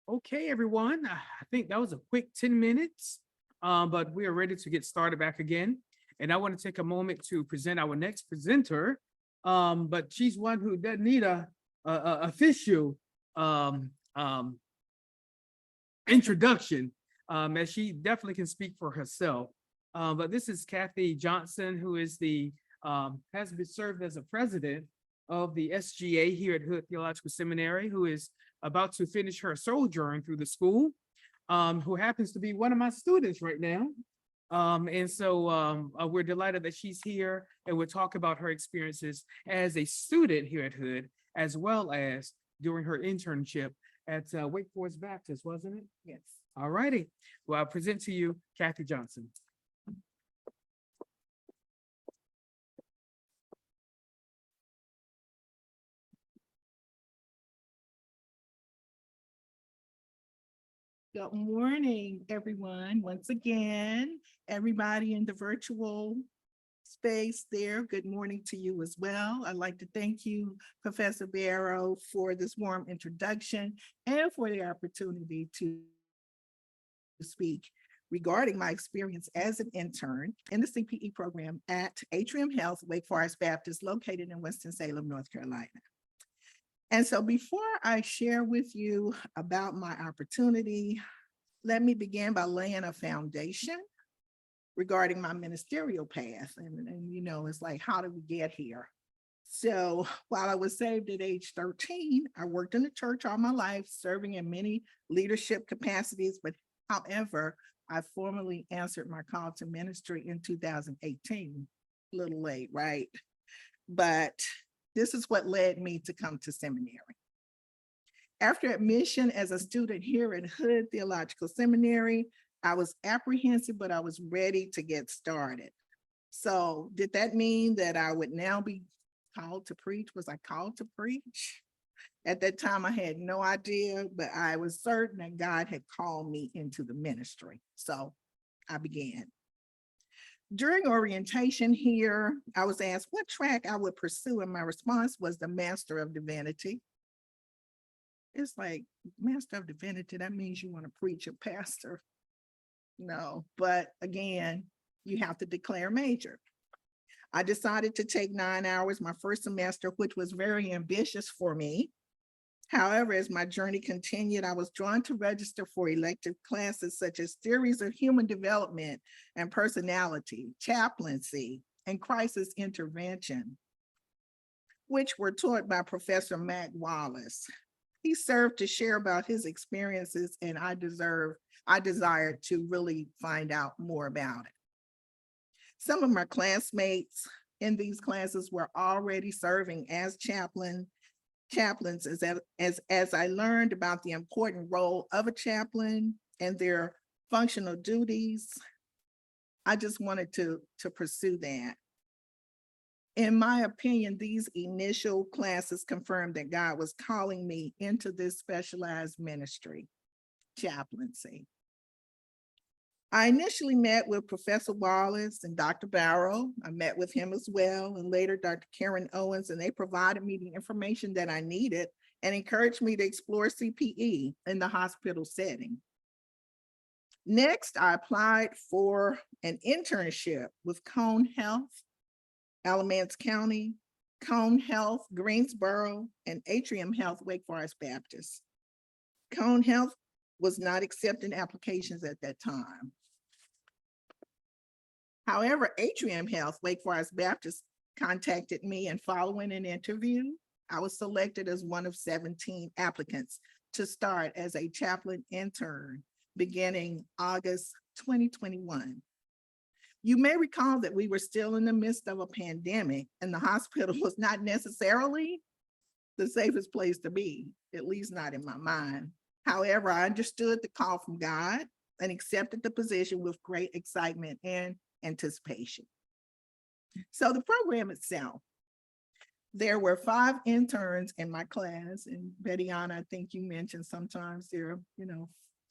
Okay, everyone, I think that was a quick 10 minutes, but we are ready to get started back again. And I want to take a moment to present our next presenter. But she's one who doesn't need a official introduction, as she definitely can speak for herself. But this is Kathy Johnson, who is has been served as a president of the SGA here at Hood Theological Seminary, who is about to finish her sojourn through the school, who happens to be one of my students right now. We're delighted that she's here and we'll talk about her experiences as a student here at Hood, as well as during her internship at Wake Forest Baptist, wasn't it? Yes. All righty. Well, I'll present to you Kathy Johnson. Good morning, everyone. Once again, everybody in the virtual space there, good morning to you as well. I'd like to thank you, Professor Barrow, for this warm introduction and for the opportunity to speak regarding my experience as an intern in the CPE program at Atrium Health, Wake Forest Baptist, located in Winston-Salem, North Carolina. And so before I share with you about my opportunity, let me begin by laying a foundation regarding my ministerial path. And you know, it's like, how did we get here? So while I was saved at age 13, I worked in the church all my life, serving in many leadership capacities. But however, I formally answered my call to ministry in 2018, a little late, right? But this is what led me to come to seminary. After admission as a student here at Hood Theological Seminary, I was apprehensive, but I was ready to get started. So did that mean that I would now be called to preach? Was I called to preach? At that time, I had no idea, but I was certain that God had called me into the ministry. So I began. During orientation here, I was asked what track I would pursue, and my response was the Master of Divinity. It's like, Master of Divinity, that means you want to preach a pastor. No, but again, you have to declare major. I decided to take 9 hours my first semester, which was very ambitious for me. However, as my journey continued, I was drawn to register for elective classes such as theories of human development and personality, chaplaincy, and crisis intervention, which were taught by Professor Mac Wallace. He served to share about his experiences, and I desired to really find out more about it. Some of my classmates in these classes were already serving as chaplains as I learned about the important role of a chaplain and their functional duties. I just wanted to pursue that. In my opinion, these initial classes confirmed that God was calling me into this specialized ministry, chaplaincy. I initially met with Professor Wallace and Dr. Barrow. I met with him as well, and later Dr. Karen Owens, and they provided me the information that I needed and encouraged me to explore CPE in the hospital setting. Next, I applied for an internship with Cone Health, Alamance County, Cone Health, Greensboro, and Atrium Health, Wake Forest Baptist. Cone Health was not accepting applications at that time. However, Atrium Health, Wake Forest Baptist contacted me, and following an interview, I was selected as one of 17 applicants to start as a chaplain intern beginning August 2021. You may recall that we were still in the midst of a pandemic, and the hospital was not necessarily the safest place to be, at least not in my mind. However, I understood the call from God and accepted the position with great excitement and anticipation. So the program itself, there were 5 interns in my class, and Betty-Anna, I think you mentioned sometimes there are,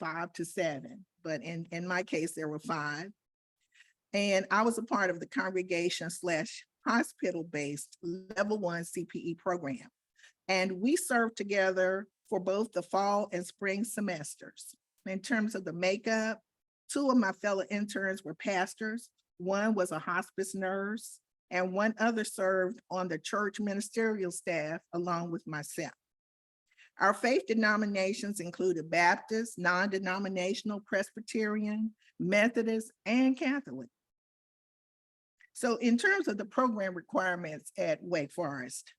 5 to 7, but in my case, there were 5. And I was a part of the congregation/hospital-based level 1 CPE program. And we served together for both the fall and spring semesters. In terms of the makeup, two of my fellow interns were pastors. One was a hospice nurse, and one other served on the church ministerial staff along with myself. Our faith denominations included Baptist, non-denominational, Presbyterian, Methodist, and Catholic. So in terms of the program requirements at Wake Forest,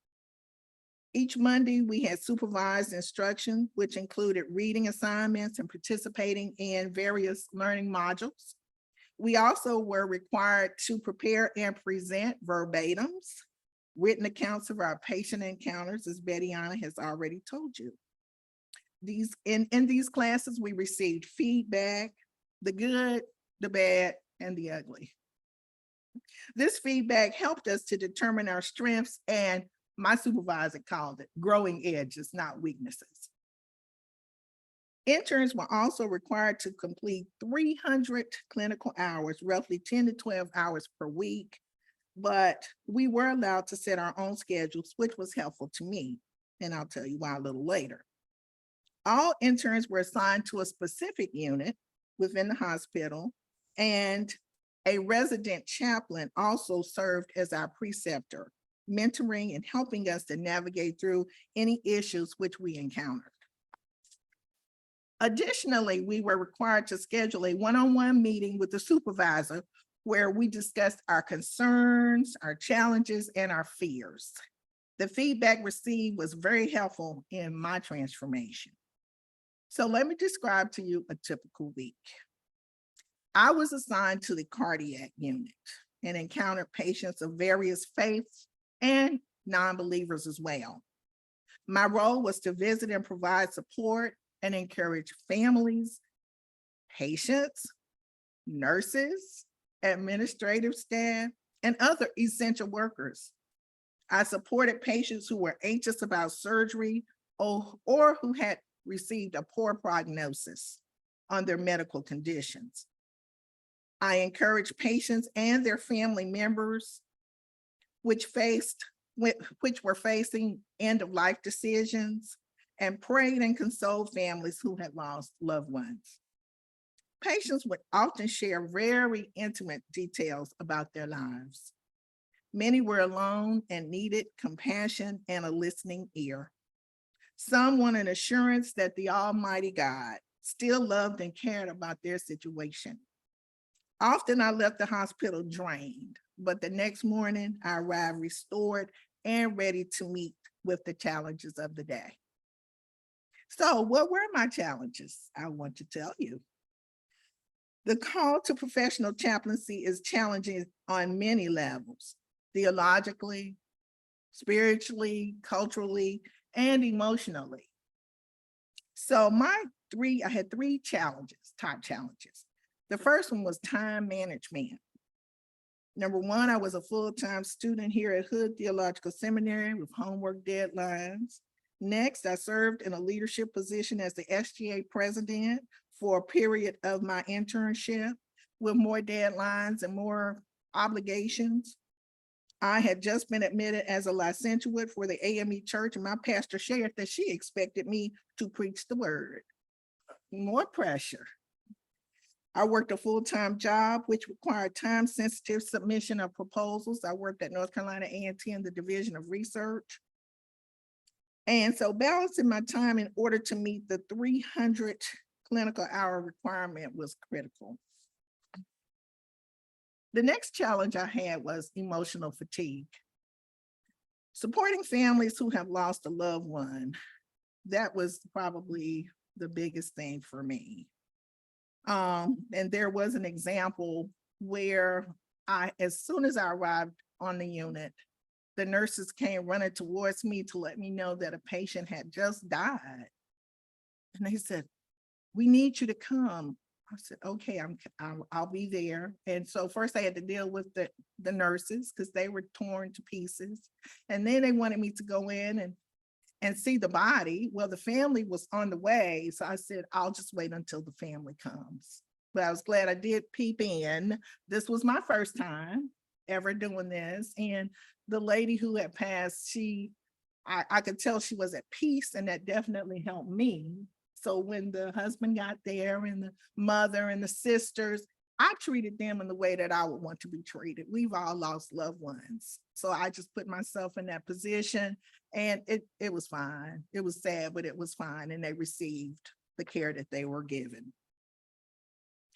each Monday we had supervised instruction, which included reading assignments and participating in various learning modules. We also were required to prepare and present verbatims, written accounts of our patient encounters, as Bettiana has already told you. In these classes, we received feedback, the good, the bad, and the ugly. This feedback helped us to determine our strengths, and my supervisor called it growing edges, not weaknesses. Interns were also required to complete 300 clinical hours, roughly 10 to 12 hours per week, but we were allowed to set our own schedules, which was helpful to me, and I'll tell you why a little later. All interns were assigned to a specific unit within the hospital, and a resident chaplain also served as our preceptor, mentoring and helping us to navigate through any issues which we encountered. Additionally, we were required to schedule a one-on-one meeting with the supervisor where we discussed our concerns, our challenges, and our fears. The feedback received was very helpful in my transformation. So let me describe to you a typical week. I was assigned to the cardiac unit and encountered patients of various faiths and non-believers as well. My role was to visit and provide support and encourage families, patients, nurses, administrative staff, and other essential workers. I supported patients who were anxious about surgery or who had received a poor prognosis on their medical conditions. I encouraged patients and their family members which were facing end-of-life decisions, and prayed and consoled families who had lost loved ones. Patients would often share very intimate details about their lives. Many were alone and needed compassion and a listening ear. Some wanted assurance that the Almighty God still loved and cared about their situation. Often I left the hospital drained, but the next morning I arrived restored and ready to meet with the challenges of the day. So what were my challenges? I want to tell you. The call to professional chaplaincy is challenging on many levels, theologically, spiritually, culturally, and emotionally. So I had three challenges, top challenges. The first one was time management. Number one, I was a full-time student here at Hood Theological Seminary with homework deadlines. Next, I served in a leadership position as the SGA president for a period of my internship with more deadlines and more obligations. I had just been admitted as a licentiate for the AME Church, and my pastor shared that she expected me to preach the word. More pressure. I worked a full-time job, which required time-sensitive submission of proposals. I worked at North Carolina A&T in the Division of Research. And so balancing my time in order to meet the 300 clinical hour requirement was critical. The next challenge I had was emotional fatigue. Supporting families who have lost a loved one, that was probably the biggest thing for me. And there was an example where as soon as I arrived on the unit, the nurses came running towards me to let me know that a patient had just died. And they said, "We need you to come." I said, "Okay, I'll be there." And so first I had to deal with the nurses because they were torn to pieces. And then they wanted me to go in and see the body. Well, the family was on the way. So I said, "I'll just wait until the family comes." But I was glad I did peep in. This was my first time ever doing this. And the lady who had passed, she I could tell she was at peace, and that definitely helped me. So when the husband got there and the mother and the sisters, I treated them in the way that I would want to be treated. We've all lost loved ones. So I just put myself in that position, and it was fine. It was sad, but it was fine. And they received the care that they were given.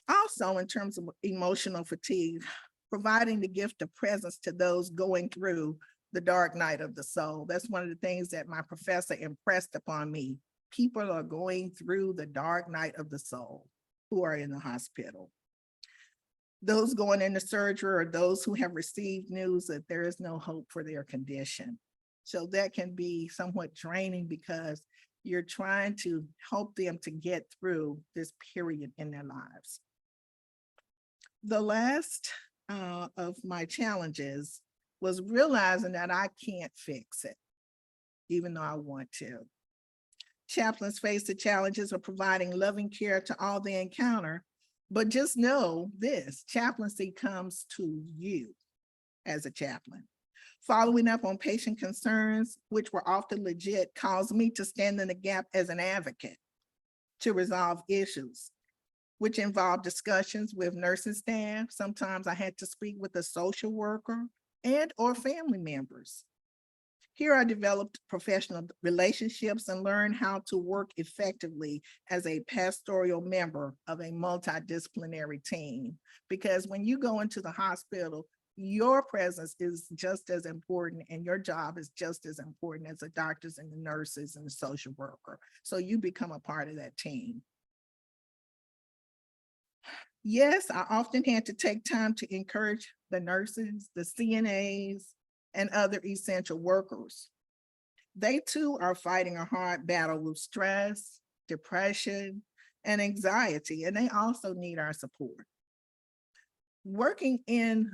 Also, in terms of emotional fatigue, providing the gift of presence to those going through the dark night of the soul. That's one of the things that my professor impressed upon me. People are going through the dark night of the soul who are in the hospital. Those going into surgery, or those who have received news that there is no hope for their condition. So that can be somewhat draining, because you're trying to help them to get through this period in their lives. The last of my challenges was realizing that I can't fix it, even though I want to. Chaplains face the challenges of providing loving care to all they encounter, but just know this: chaplaincy comes to you as a chaplain. Following up on patient concerns, which were often legit, caused me to stand in the gap as an advocate to resolve issues, which involved discussions with nursing staff. Sometimes I had to speak with a social worker and or family members. Here I developed professional relationships and learned how to work effectively as a pastoral member of a multidisciplinary team. Because when you go into the hospital, your presence is just as important, and your job is just as important as the doctors and the nurses and the social worker. So you become a part of that team. Yes, I often had to take time to encourage the nurses, the CNAs, and other essential workers. They too are fighting a hard battle with stress, depression, and anxiety, and they also need our support. Working in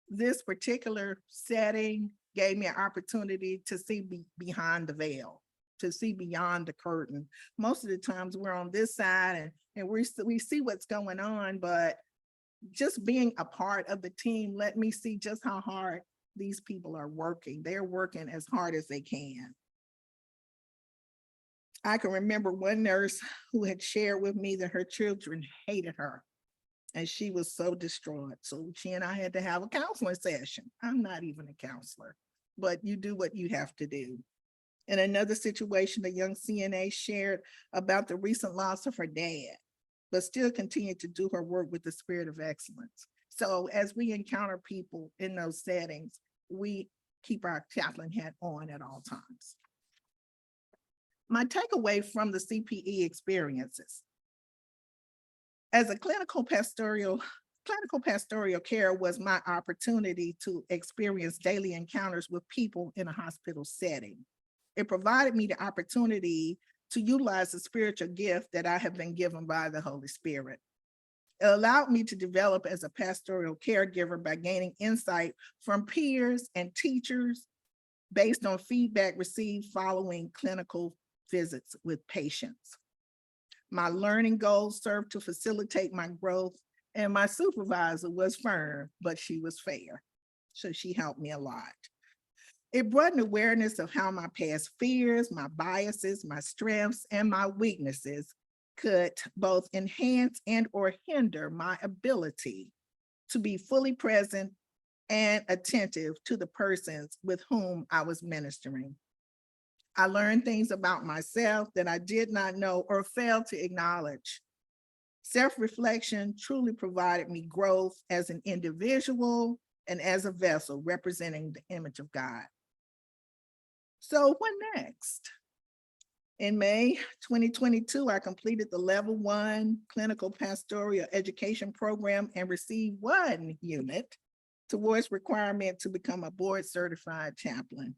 this particular setting gave me an opportunity to see behind the veil, to see beyond the curtain. Most of the times we're on this side and we see what's going on, but just being a part of the team let me see just how hard these people are working. They're working as hard as they can. I can remember one nurse who had shared with me that her children hated her, and she was so distraught. So she and I had to have a counseling session. I'm not even a counselor, but you do what you have to do. In another situation, a young CNA shared about the recent loss of her dad, but still continued to do her work with the spirit of excellence. So as we encounter people in those settings, we keep our chaplain hat on at all times. My takeaway from the CPE experiences: as a clinical pastoral care was my opportunity to experience daily encounters with people in a hospital setting. It provided me the opportunity to utilize the spiritual gift that I have been given by the Holy Spirit. It allowed me to develop as a pastoral caregiver by gaining insight from peers and teachers based on feedback received following clinical visits with patients. My learning goals served to facilitate my growth, and my supervisor was firm, but she was fair. So she helped me a lot. It brought an awareness of how my past fears, my biases, my strengths, and my weaknesses could both enhance and or hinder my ability to be fully present and attentive to the persons with whom I was ministering. I learned things about myself that I did not know or failed to acknowledge. Self-reflection truly provided me growth as an individual and as a vessel representing the image of God. So what next? In May 2022, I completed the Level 1 Clinical Pastoral Education Program and received 1 unit towards requirement to become a board certified chaplain.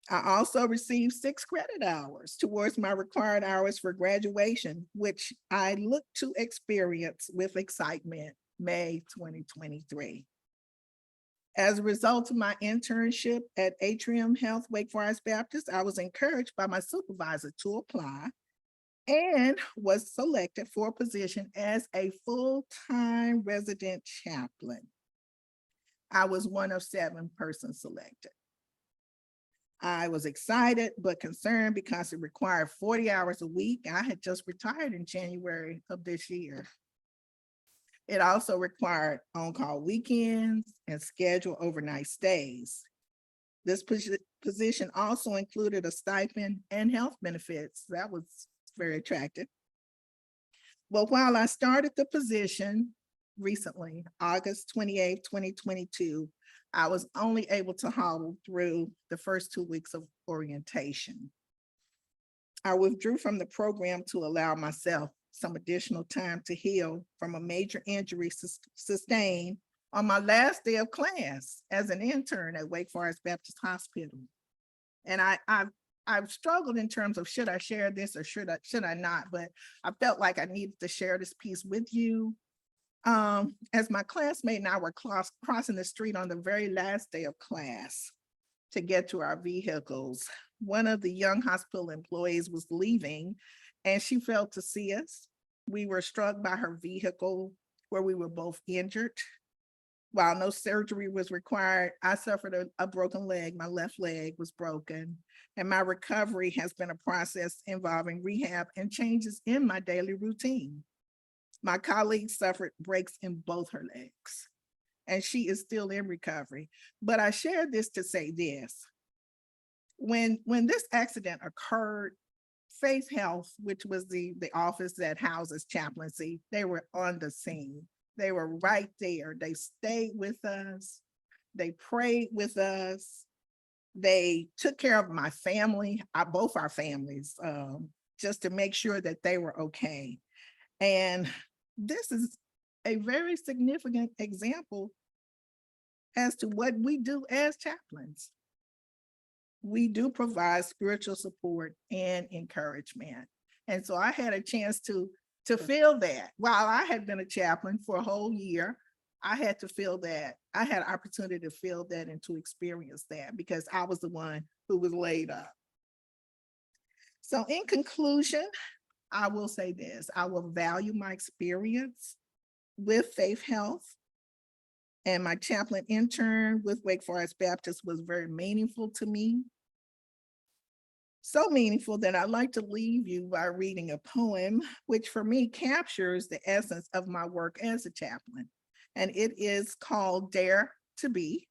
I also received 6 credit hours towards my required hours for graduation, which I look to experience with excitement May 2023. As a result of my internship at Atrium Health Wake Forest Baptist, I was encouraged by my supervisor to apply and was selected for a position as a full-time resident chaplain. I was one of 7 persons selected. I was excited but concerned because it required 40 hours a week. I had just retired in January of this year. It also required on-call weekends and scheduled overnight stays. This position also included a stipend and health benefits. That was very attractive. But while I started the position recently, August 28th, 2022, I was only able to hobble through the first 2 weeks of orientation. I withdrew from the program to allow myself some additional time to heal from a major injury sustained on my last day of class as an intern at Wake Forest Baptist Hospital. And I've struggled in terms of should I share this or should I not, but I felt like I needed to share this piece with you. As my classmate and I were crossing the street on the very last day of class to get to our vehicles, one of the young hospital employees was leaving and she failed to see us. We were struck by her vehicle where we were both injured. While no surgery was required, I suffered a broken leg. My left leg was broken, and my recovery has been a process involving rehab and changes in my daily routine. My colleague suffered breaks in both her legs, and she is still in recovery. But I share this to say this. When this accident occurred, Faith Health, which was the office that houses Chaplaincy, they were on the scene. They were right there. They stayed with us. They prayed with us. They took care of my family, both our families, just to make sure that they were okay. And this is a very significant example as to what we do as chaplains. We do provide spiritual support and encouragement. And so I had a chance to feel that. While I had been a chaplain for a whole year, I had to feel that. I had opportunity to feel that and to experience that because I was the one who was laid up. So in conclusion, I will say this, I will value my experience with Faith Health, and my chaplain intern with Wake Forest Baptist was very meaningful to me. So meaningful that I'd like to leave you by reading a poem, which for me captures the essence of my work as a chaplain. And it is called Dare to Be,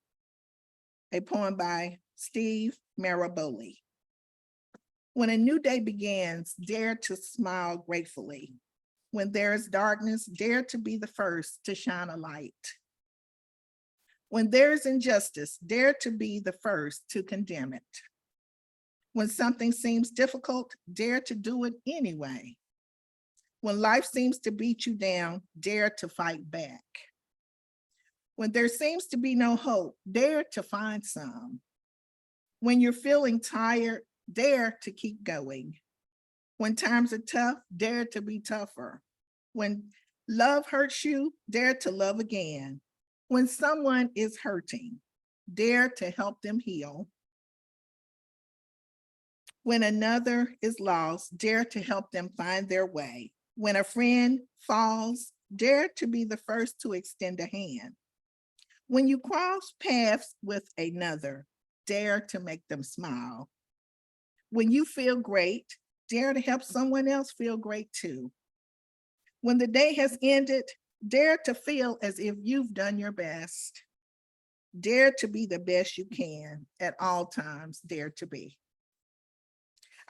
a poem by Steve Maraboli. When a new day begins, dare to smile gratefully. When there is darkness, dare to be the first to shine a light. When there is injustice, dare to be the first to condemn it. When something seems difficult, dare to do it anyway. When life seems to beat you down, dare to fight back. When there seems to be no hope, dare to find some. When you're feeling tired, dare to keep going. When times are tough, dare to be tougher. When love hurts you, dare to love again. When someone is hurting, dare to help them heal. When another is lost, dare to help them find their way. When a friend falls, dare to be the first to extend a hand. When you cross paths with another, dare to make them smile. When you feel great, dare to help someone else feel great too. When the day has ended, dare to feel as if you've done your best. Dare to be the best you can at all times, dare to be.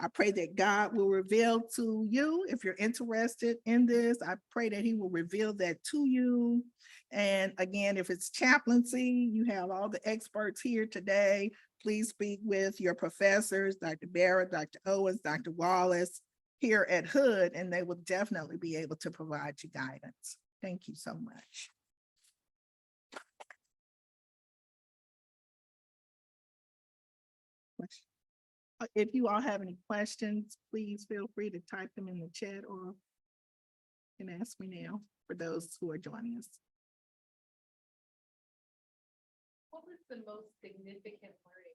I pray that God will reveal to you, if you're interested in this, I pray that he will reveal that to you. And again, if it's chaplaincy, you have all the experts here today. Please speak with your professors, Dr. Barrett, Dr. Owens, Dr. Wallace here at Hood, and they will definitely be able to provide you guidance. Thank you so much. If you all have any questions, please feel free to type them in the chat or you can ask me now for those who are joining us. What was the most significant learning?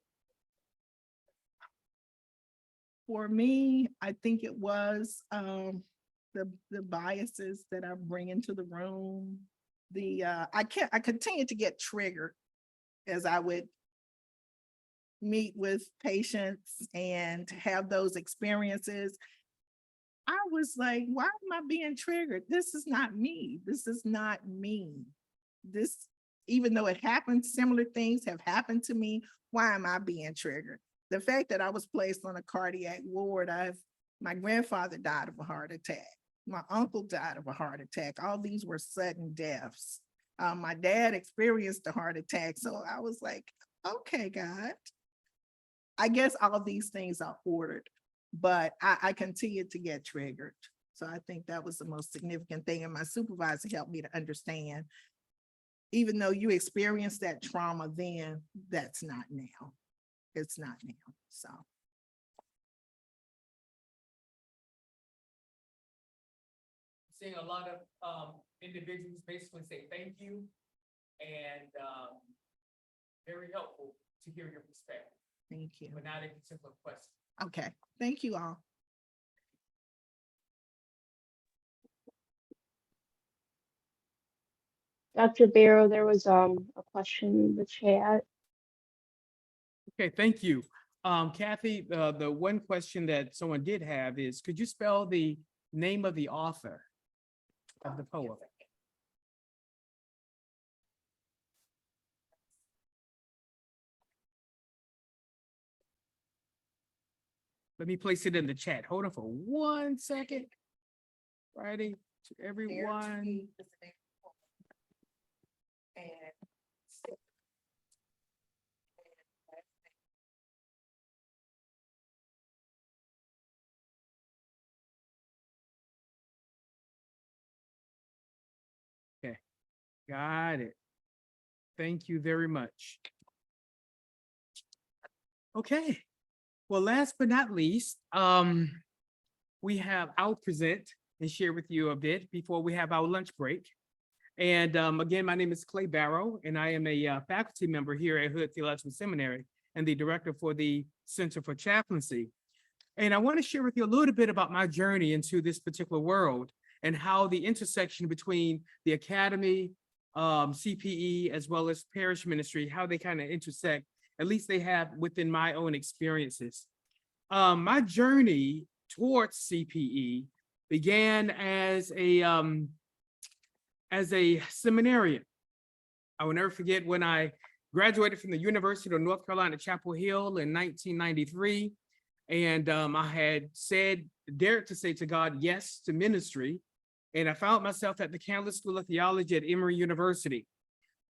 For me, I think it was the biases that I bring into the room. I continue to get triggered as I would meet with patients and have those experiences, I was like, why am I being triggered? This is not me. This is not me. This, even though it happened, similar things have happened to me. Why am I being triggered? The fact that I was placed on a cardiac ward, my grandfather died of a heart attack. My uncle died of a heart attack. All these were sudden deaths. My dad experienced a heart attack. So I was like, okay, God, I guess all of these things are ordered, but I continued to get triggered. So I think that was the most significant thing. And my supervisor helped me to understand, even though you experienced that trauma then, that's not now. It's not now, so. Seeing a lot of individuals basically say thank you, and very helpful to hear your perspective. Thank you. But now they can simple question. Okay, thank you all. Dr. Barrow, there was a question in the chat. Okay, thank you. Kathy, the one question that someone did have is, could you spell the name of the author of the poem? Let me place it in the chat. Hold on for 1 second. Friday to everyone. Okay, got it. Thank you very much. Okay, well, last but not least, I'll present and share with you a bit before we have our lunch break. And again, my name is Clay Barrow, and I am a faculty member here at Hood Theological Seminary and the director for the Center for Chaplaincy. And I want to share with you a little bit about my journey into this particular world and how the intersection between the academy, CPE, as well as parish ministry, how they kind of intersect, at least they have within my own experiences. My journey towards CPE began as a seminarian. I will never forget when I graduated from the University of North Carolina, Chapel Hill in 1993. And I had dared to say to God, yes to ministry. And I found myself at the Candler School of Theology at Emory University.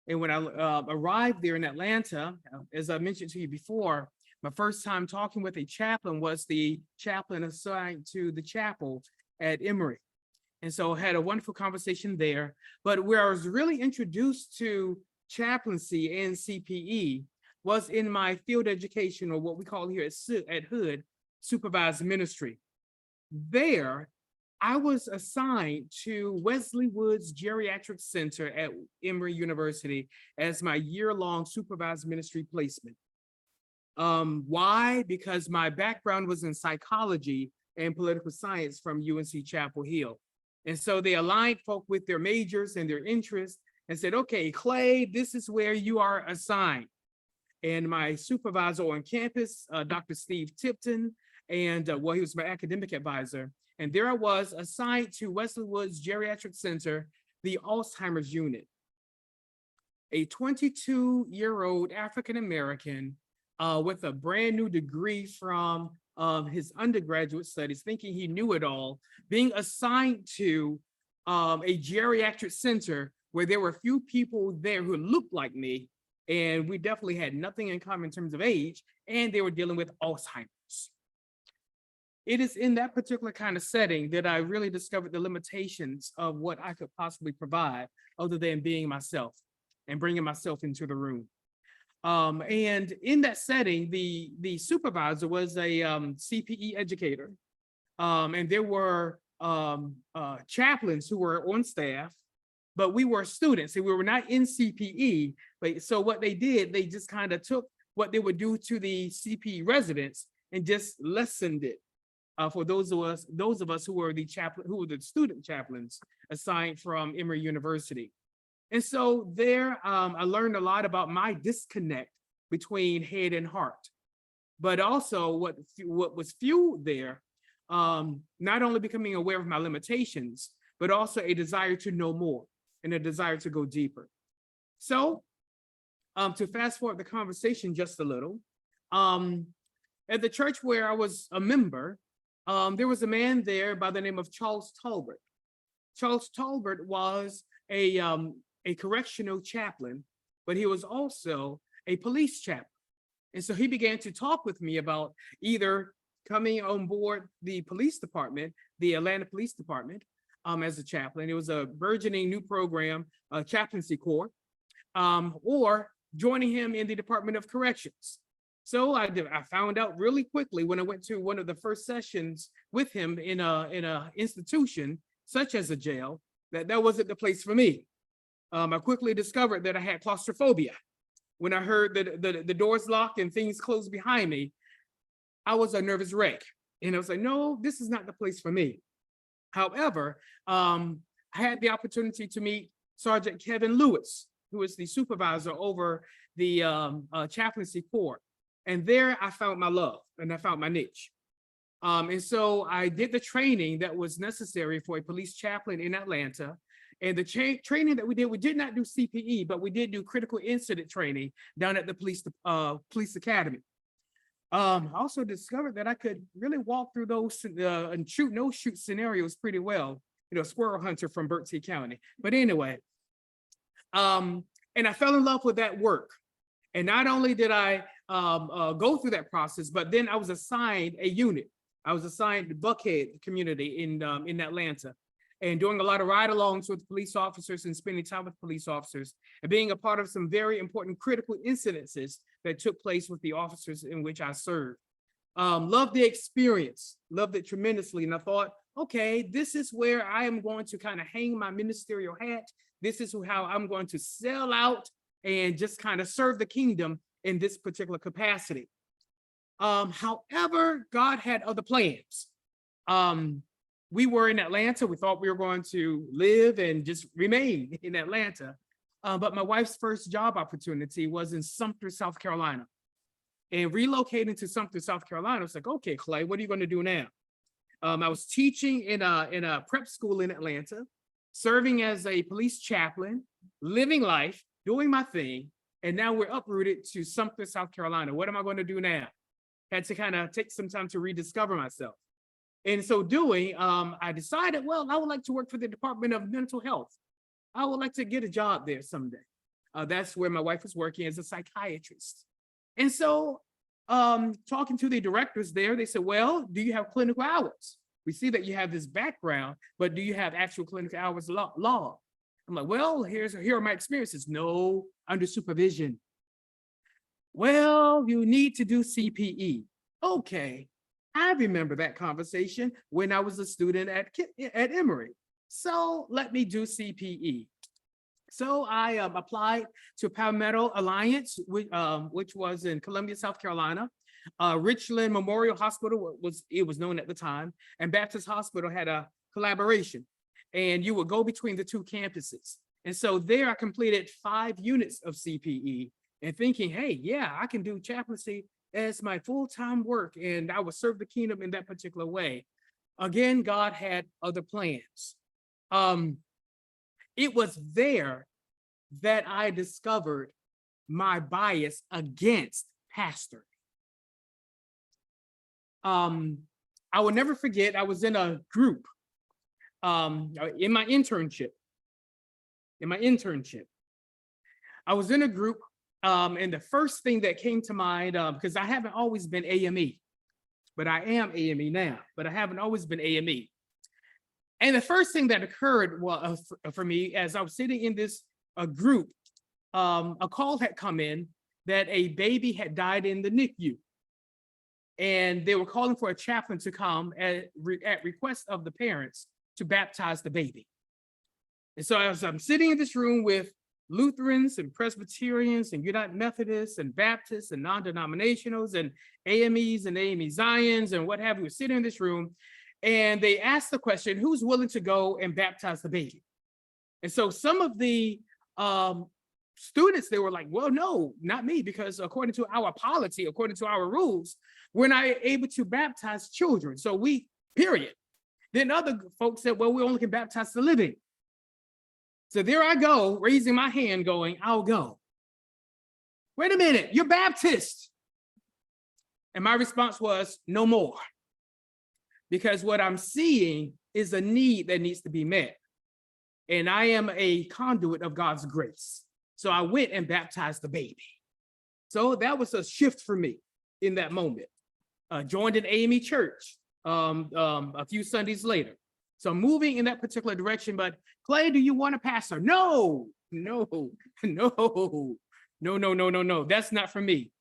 And when I arrived there in Atlanta, as I mentioned to you before, my first time talking with a chaplain was the chaplain assigned to the chapel at Emory. And so I had a wonderful conversation there. But where I was really introduced to chaplaincy and CPE was in my field education, or what we call here at Hood, supervised ministry. There, I was assigned to Wesley Woods Geriatric Center at Emory University as my year-long supervised ministry placement. Why? Because my background was in psychology and political science from UNC Chapel Hill. And so they aligned folk with their majors and their interests and said, okay, Clay, this is where you are assigned. And my supervisor on campus, Dr. Steve Tipton, and he was my academic advisor. And there I was assigned to Wesley Woods Geriatric Center, the Alzheimer's unit. A 22-year-old African-American with a brand new degree from his undergraduate studies, thinking he knew it all, being assigned to a geriatric center where there were a few people there who looked like me, and we definitely had nothing in common in terms of age, and they were dealing with Alzheimer's. It is in that particular kind of setting that I really discovered the limitations of what I could possibly provide other than being myself and bringing myself into the room. And in that setting, the supervisor was a CPE educator, and there were chaplains who were on staff, but we were students and we were not in CPE. But so what they did, they just kind of took what they would do to the CPE residents and just lessened it for those of us who were the student chaplains assigned from Emory University. And so there, I learned a lot about my disconnect between head and heart. but also what was fueled there, not only becoming aware of my limitations, but also a desire to know more and a desire to go deeper. So to fast forward the conversation just a little, at the church where I was a member, there was a man there by the name of Charles Talbert. Charles Talbert was a correctional chaplain, but he was also a police chaplain. And so he began to talk with me about either coming on board the police department, the Atlanta Police Department, as a chaplain. It was a burgeoning new program, Chaplaincy Corps, or joining him in the Department of Corrections. So I found out really quickly when I went to one of the first sessions with him in a institution such as a jail, that wasn't the place for me. I quickly discovered that I had claustrophobia. When I heard that the doors locked and things closed behind me, I was a nervous wreck. And I was like, no, this is not the place for me. However, I had the opportunity to meet Sergeant Kevin Lewis, who is the supervisor over the Chaplaincy Corps. And there I found my love and I found my niche. And so I did the training that was necessary for a police chaplain in Atlanta. And the training that we did not do CPE, but we did do critical incident training down at the police academy. I also discovered that I could really walk through those and shoot no-shoot scenarios pretty well. You know, squirrel hunter from Berkeley County. But anyway, and I fell in love with that work. And not only did I go through that process, but then I was assigned a unit. I was assigned the Buckhead community in Atlanta, and doing a lot of ride-alongs with police officers and spending time with police officers and being a part of some very important critical incidences that took place with the officers in which I served. Loved the experience, loved it tremendously. And I thought, okay, this is where I am going to kind of hang my ministerial hat. This is how I'm going to sell out and just kind of serve the kingdom in this particular capacity. However, God had other plans. We were in Atlanta. We thought we were going to live and just remain in Atlanta. But my wife's first job opportunity was in Sumter, South Carolina. And relocating to Sumter, South Carolina, I was like, okay, Clay, what are you going to do now? I was teaching in a prep school in Atlanta, serving as a police chaplain, living life, doing my thing. And now we're uprooted to Sumter, South Carolina. What am I going to do now? Had to kind of take some time to rediscover myself. In so doing, I decided, well, I would like to work for the Department of Mental Health. I would like to get a job there someday. That's where my wife was working as a psychiatrist. And so talking to the directors there, they said, well, do you have clinical hours? We see that you have this background, but do you have actual clinical hours law? I'm like, well, here are my experiences. No, under supervision. Well, you need to do CPE. Okay, I remember that conversation when I was a student at Emory. So let me do CPE. So I applied to Palmetto Alliance, which was in Columbia, South Carolina. Richland Memorial Hospital was known at the time, and Baptist Hospital had a collaboration, and you would go between the two campuses. And so there I completed 5 units of CPE and thinking, hey, yeah, I can do chaplaincy as my full-time work, and I would serve the kingdom in that particular way. Again, God had other plans. It was there that I discovered my bias against pastoring. I will never forget, I was in a group in my internship. I was in a group, and the first thing that came to mind, because I haven't always been AME, but I am AME now, but I haven't always been AME. And the first thing that occurred for me as I was sitting in this group, a call had come in that a baby had died in the NICU. And they were calling for a chaplain to come at request of the parents to baptize the baby. And so as I'm sitting in this room with Lutherans and Presbyterians and United Methodists and Baptists and non-denominationals and AMEs and AME Zions and what have you, sitting in this room, and they asked the question, who's willing to go and baptize the baby? And so some of the students, they were like, well, no, not me, because according to our policy, according to our rules, we're not able to baptize children. So we, period. Then other folks said, well, we only can baptize the living. So there I go, raising my hand going, I'll go. Wait a minute, you're Baptist. And my response was, no more. Because what I'm seeing is a need that needs to be met. And I am a conduit of God's grace. So I went and baptized the baby. So that was a shift for me in that moment. Joined an AME church a few Sundays later. So moving in that particular direction, but Clay, do you want a pastor? No, no, no, no, no, no, no, no, that's not for me.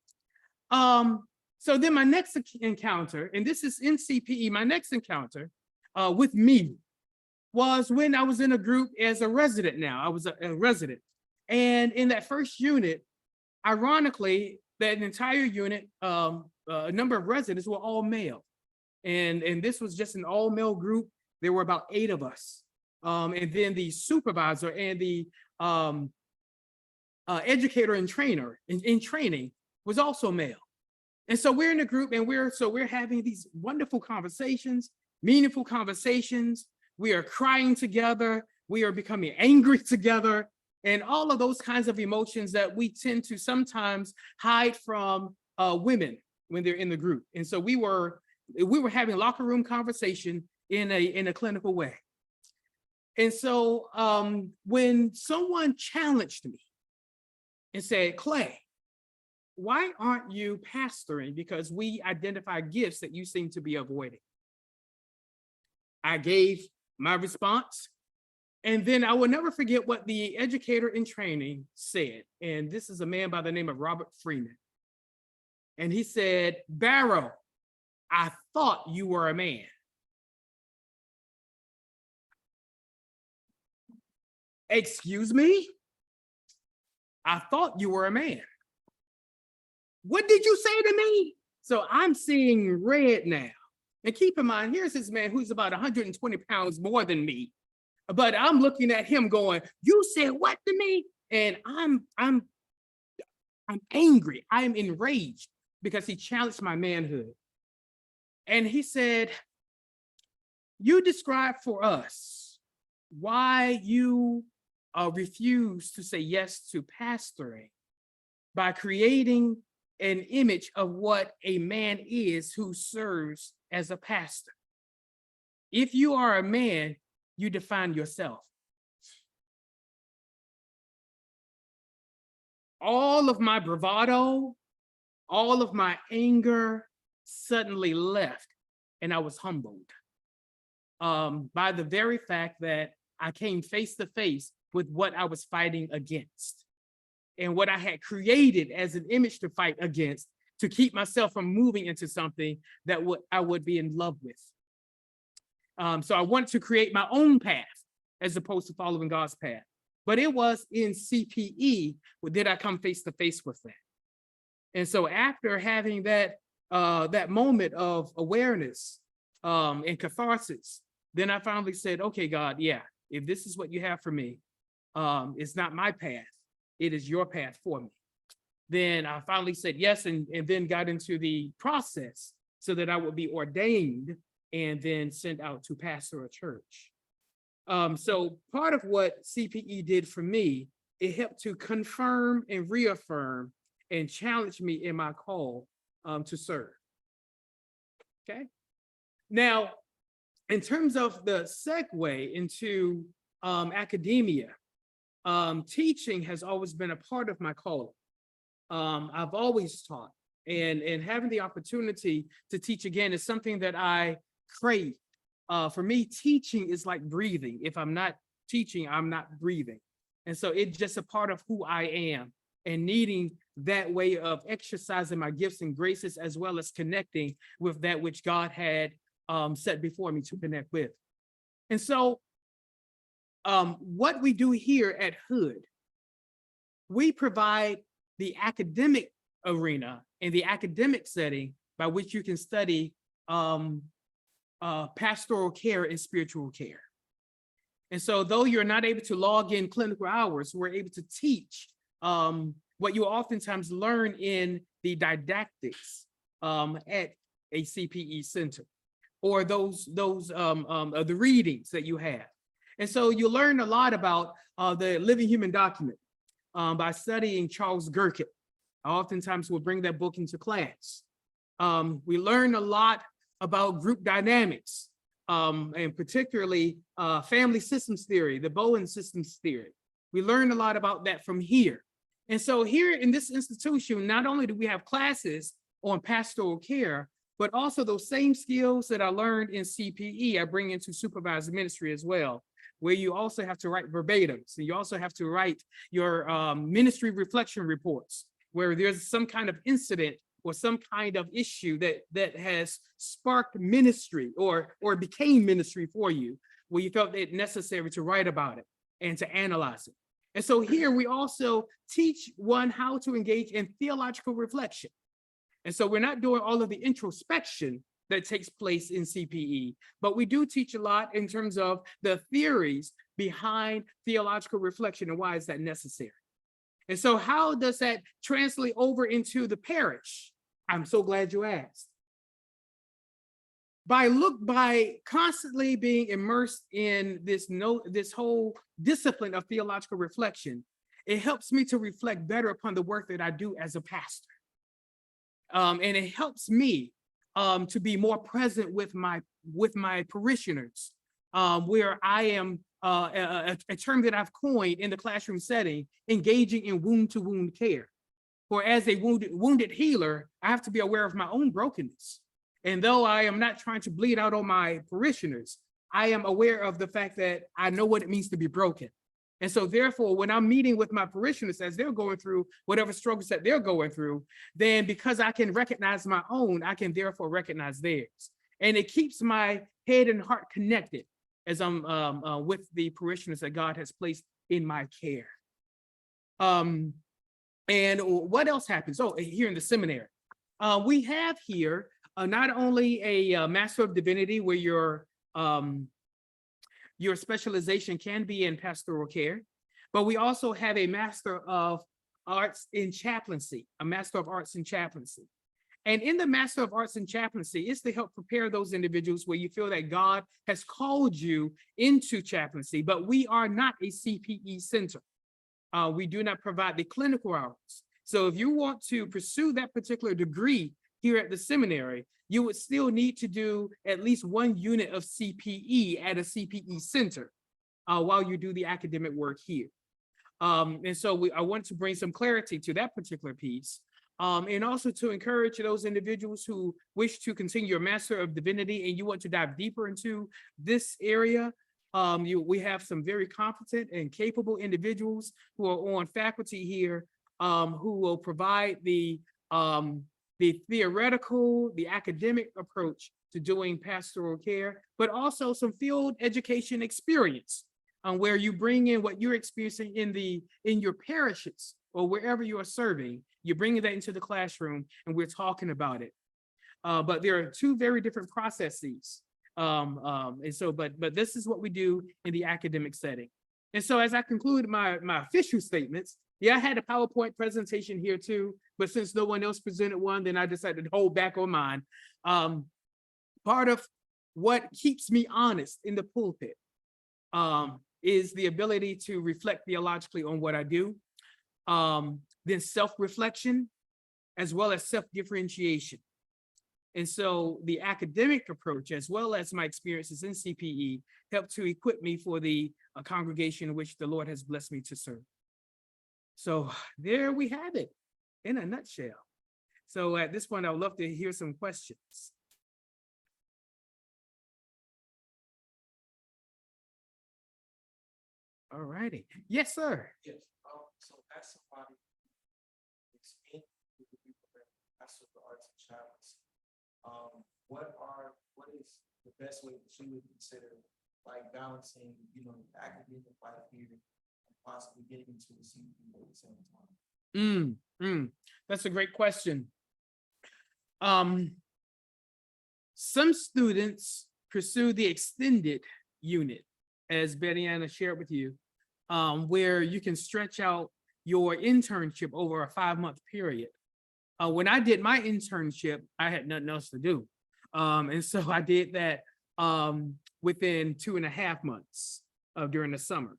So then my next encounter, and this is in CPE, my next encounter with me was when I was in a group as a resident now. I was a resident. And in that first unit, ironically, that entire unit, a number of residents were all male. And this was just an all male group. There were about 8 of us. And then the supervisor and the educator and trainer in training was also male. And so we're in a group and we're having these wonderful conversations, meaningful conversations. We are crying together. We are becoming angry together, and all of those kinds of emotions that we tend to sometimes hide from women when they're in the group. And so we were having locker room conversation in a clinical way. And so when someone challenged me and said, Clay, why aren't you pastoring? Because we identify gifts that you seem to be avoiding. I gave my response. And then I will never forget what the educator in training said. And this is a man by the name of Robert Freeman. And he said, Barrow, I thought you were a man. Excuse me? I thought you were a man. What did you say to me? So I'm seeing red now. And keep in mind, here's this man who's about 120 pounds more than me. But I'm looking at him going, you said what to me? And I'm angry. I'm enraged because he challenged my manhood. And he said, you describe for us why you refuse to say yes to pastoring by creating an image of what a man is who serves as a pastor. If you are a man, you define yourself. All of my bravado, all of my anger suddenly left, and I was humbled by the very fact that I came face to face with what I was fighting against and what I had created as an image to fight against to keep myself from moving into something that I would be in love with. So I wanted to create my own path as opposed to following God's path. But it was in CPE that I come face to face with that. And so after having that moment of awareness and catharsis, then I finally said, okay, God, yeah, if this is what you have for me, it's not my path, it is your path for me. Then I finally said yes, and then got into the process so that I would be ordained and then sent out to pastor a church. So part of what CPE did for me, it helped to confirm and reaffirm and challenge me in my call to serve. Okay. Now, in terms of the segue into academia, teaching has always been a part of my calling. I've always taught, and having the opportunity to teach again is something that I crave. For me, teaching is like breathing. If I'm not teaching, I'm not breathing. And so it's just a part of who I am, and needing that way of exercising my gifts and graces, as well as connecting with that which God had set before me to connect with. And so what we do here at Hood, we provide the academic arena and the academic setting by which you can study pastoral care and spiritual care. And so though you're not able to log in clinical hours, we're able to teach what you oftentimes learn in the didactics at a CPE center, or the readings that you have. And so you learn a lot about the living human document by studying Charles Gurkett. I oftentimes will bring that book into class. We learn a lot about group dynamics, and particularly family systems theory, the Bowen systems theory. We learn a lot about that from here. And so here in this institution, not only do we have classes on pastoral care, but also those same skills that I learned in CPE, I bring into supervised ministry as well, where you also have to write verbatims, and you also have to write your ministry reflection reports, where there's some kind of incident or some kind of issue that has sparked ministry or became ministry for you, where you felt it necessary to write about it and to analyze it. And so here we also teach one how to engage in theological reflection. And so we're not doing all of the introspection that takes place in CPE, but we do teach a lot in terms of the theories behind theological reflection and why is that necessary. And so how does that translate over into the parish? I'm so glad you asked. By constantly being immersed in this whole discipline of theological reflection, it helps me to reflect better upon the work that I do as a pastor. And it helps me to be more present with my parishioners, where I am a term that I've coined in the classroom setting, engaging in wound-to-wound care. For as a wounded healer, I have to be aware of my own brokenness. And though I am not trying to bleed out on my parishioners, I am aware of the fact that I know what it means to be broken. And so therefore, when I'm meeting with my parishioners as they're going through whatever struggles that they're going through, then because I can recognize my own, I can therefore recognize theirs. And it keeps my head and heart connected as I'm with the parishioners that God has placed in my care. And what else happens? Oh, here in the seminary, we have here not only a Master of Divinity where your specialization can be in pastoral care, but we also have a Master of Arts in Chaplaincy, a Master of Arts in Chaplaincy. And in the Master of Arts in Chaplaincy, it's to help prepare those individuals where you feel that God has called you into chaplaincy, but we are not a CPE center. We do not provide the clinical hours. So if you want to pursue that particular degree here at the seminary, you would still need to do at least one unit of CPE at a CPE center while you do the academic work here. And so I want to bring some clarity to that particular piece, and also to encourage those individuals who wish to continue your Master of Divinity and you want to dive deeper into this area. We have some very competent and capable individuals who are on faculty here who will provide the theoretical, the academic approach to doing pastoral care, but also some field education experience where you bring in what you're experiencing in your parishes or wherever you are serving. You're bringing that into the classroom and we're talking about it. But there are two very different processes. And so, but this is what we do in the academic setting. And so as I conclude my official statements, yeah, I had a PowerPoint presentation here too, but since no one else presented one, then I decided to hold back on mine. Part of what keeps me honest in the pulpit is the ability to reflect theologically on what I do, then self-reflection, as well as self-differentiation. And so the academic approach, as well as my experiences in CPE, helped to equip me for the congregation in which the Lord has blessed me to serve. So there we have it in a nutshell. So at this point, I would love to hear some questions. All righty. Yes, sir. Yes, so as somebody who's in the Master of the Arts and Chaplaincy, what is the best way that you would consider like balancing, the academic life here and possibly getting into the CPE at the same time? That's a great question. Some students pursue the extended unit, as Betty Anna shared with you, where you can stretch out your internship over a 5-month period. When I did my internship, I had nothing else to do. And so I did that within 2.5 months during the summer.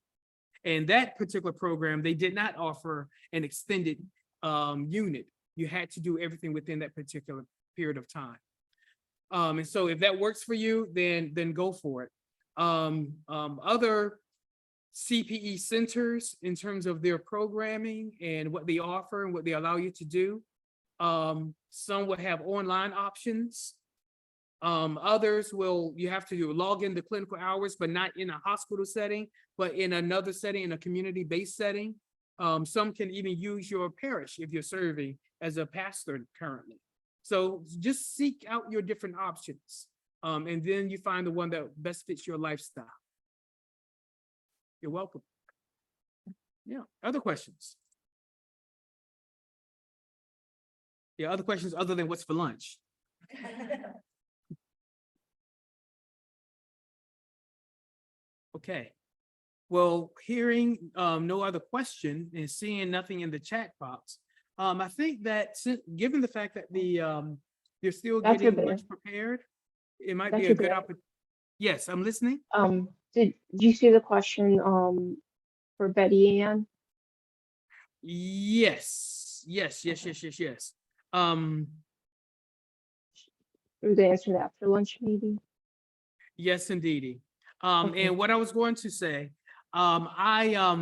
And that particular program, they did not offer an extended unit. You had to do everything within that particular period of time. And so if that works for you, then go for it. Other CPE centers in terms of their programming and what they offer and what they allow you to do. Some will have online options. Others will, you have to log in the clinical hours, but not in a hospital setting, but in another setting, in a community-based setting. Some can even use your parish if you're serving as a pastor currently. So just seek out your different options. And then you find the one that best fits your lifestyle. You're welcome. Yeah, other questions? Yeah, other questions other than what's for lunch? Okay. Well, hearing no other question and seeing nothing in the chat box, I think that given the fact that you're still Dr. getting Bear. lunch prepared, it might be Dr. a good Bear. opportunity. Yes, I'm listening. Did you see the question, for Betty Ann? Yes. Or the answer that after lunch, maybe? Yes, indeedy. Okay. And what I was going to say, I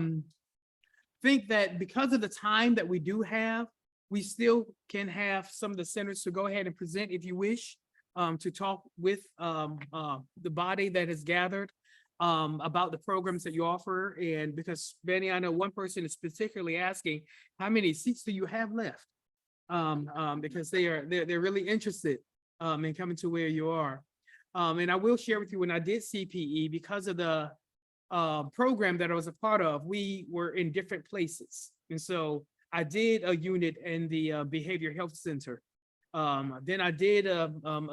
think that because of the time that we do have, we still can have some of the senators to go ahead and present if you wish, to talk with the body that has gathered about the programs that you offer. And because Benny, I know one person is particularly asking, how many seats do you have left? Because they're really interested in coming to where you are. And I will share with you, when I did CPE, because of the program that I was a part of, we were in different places. And so I did a unit in the Behavioral Health Center. Then I did a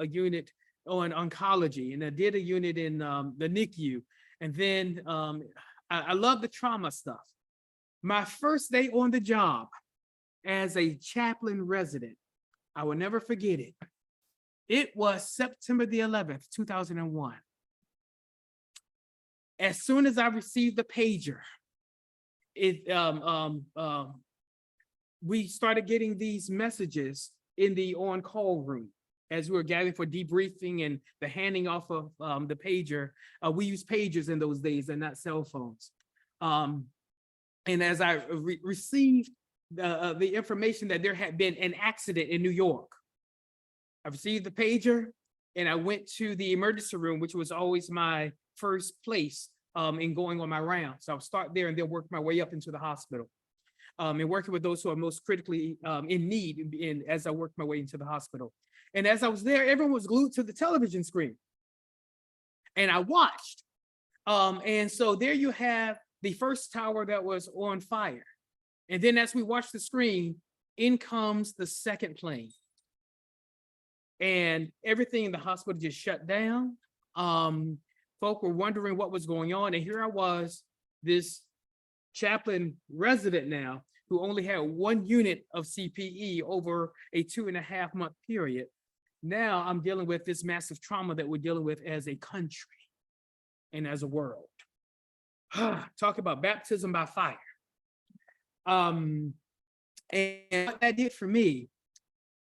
unit on oncology, and I did a unit in the NICU. And then I love the trauma stuff. My first day on the job as a chaplain resident, I will never forget it. It was September the 11th, 2001. As soon as I received the pager, we started getting these messages in the on-call room as we were gathering for debriefing and the handing off of the pager. We used pagers in those days and not cell phones. And as I received the information that there had been an accident in New York, I received the pager and I went to the emergency room, which was always my first place in going on my round. So I'll start there and then work my way up into the hospital. And working with those who are most critically in need as I worked my way into the hospital. And as I was there, everyone was glued to the television screen. And I watched. And so there you have the first tower that was on fire. And then as we watched the screen, in comes the second plane. And everything in the hospital just shut down. Folk were wondering what was going on. And here I was, this chaplain resident now, who only had one unit of CPE over a 2.5-month period. Now I'm dealing with this massive trauma that we're dealing with as a country and as a world. Talk about baptism by fire. And what that did for me,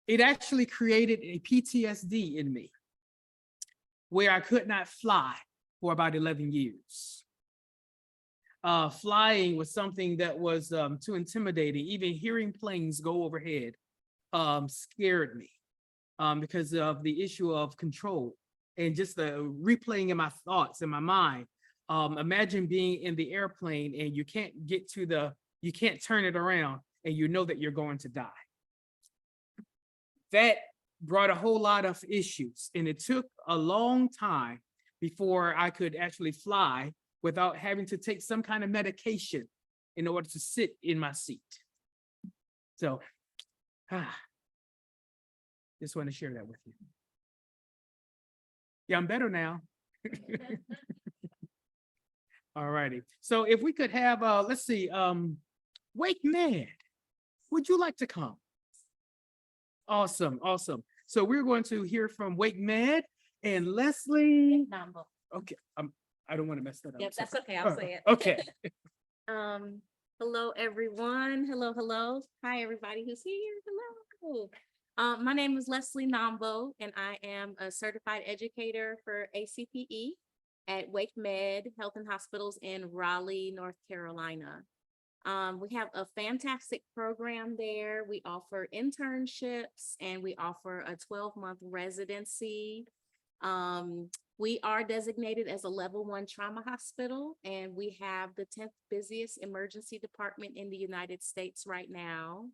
it actually created a PTSD in me where I could not fly for about 11 years. Flying was something that was too intimidating. Even hearing planes go overhead scared me because of the issue of control and just the replaying in my thoughts in my mind. Imagine being in the airplane and you can't you can't turn it around and you know that you're going to die. That brought a whole lot of issues, and it took a long time before I could actually fly without having to take some kind of medication in order to sit in my seat. So, just want to share that with you. Yeah, I'm better now. All righty. So if we could have, let's see, Wake Med, would you like to come? Awesome, awesome. So we're going to hear from Wake Med and Leslie. Number. Okay, I don't want to mess that up. Yep, that's sorry. okay. I'll say it. Okay. Hello, everyone. Hello, hello. Hi, everybody who's here. Hello. My name is Leslie Nambo, and I am a certified educator for ACPE at Wake Med Health and Hospitals in Raleigh, North Carolina. We have a fantastic program there. We offer internships and we offer a 12-month residency. We are designated as a level 1 trauma hospital, and we have the 10th busiest emergency department in the United States right now.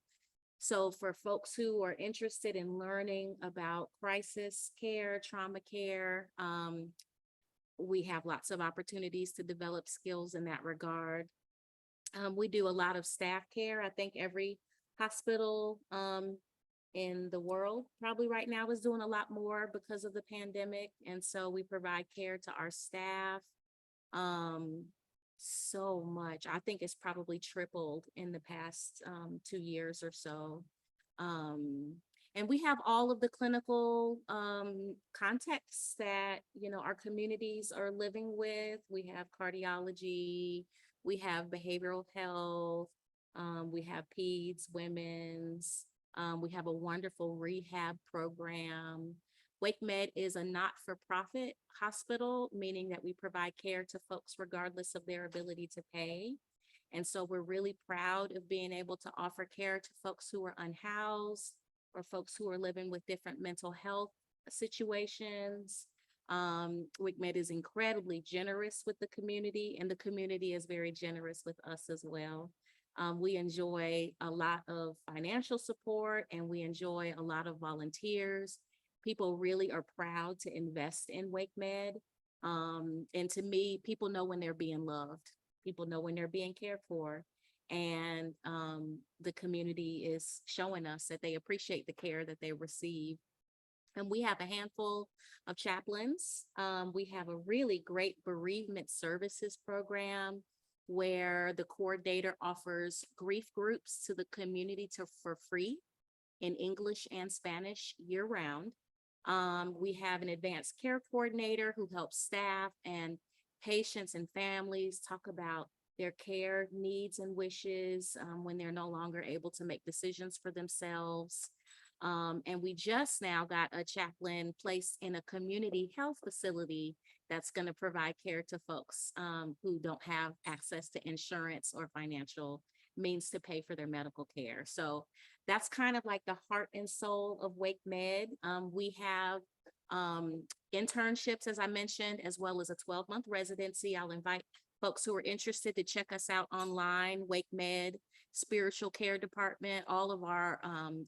So for folks who are interested in learning about crisis care, trauma care, we have lots of opportunities to develop skills in that regard. We do a lot of staff care. I think every hospital in the world probably right now is doing a lot more because of the pandemic. And so we provide care to our staff so much. I think it's probably tripled in the past 2 years or so. And we have all of the clinical contexts that, you know, our communities are living with. We have cardiology, we have behavioral health, we have peds, women's, we have a wonderful rehab program. Wake Med is a not-for-profit hospital, meaning that we provide care to folks regardless of their ability to pay. And so we're really proud of being able to offer care to folks who are unhoused or folks who are living with different mental health situations. Wake Med is incredibly generous with the community, and the community is very generous with us as well. We enjoy a lot of financial support, and we enjoy a lot of volunteers. People really are proud to invest in Wake Med. And to me, people know when they're being loved. People know when they're being cared for. And the community is showing us that they appreciate the care that they receive. And we have a handful of chaplains. We have a really great bereavement services program where the coordinator offers grief groups to the community for free in English and Spanish year-round. We have an advanced care coordinator who helps staff and patients and families talk about their care needs and wishes when they're no longer able to make decisions for themselves. And we just now got a chaplain placed in a community health facility that's going to provide care to folks who don't have access to insurance or financial means to pay for their medical care. So that's kind of like the heart and soul of Wake Med. We have internships, as I mentioned, as well as a 12-month residency. I'll invite folks who are interested to check us out online, Wake Med Spiritual Care Department. All of our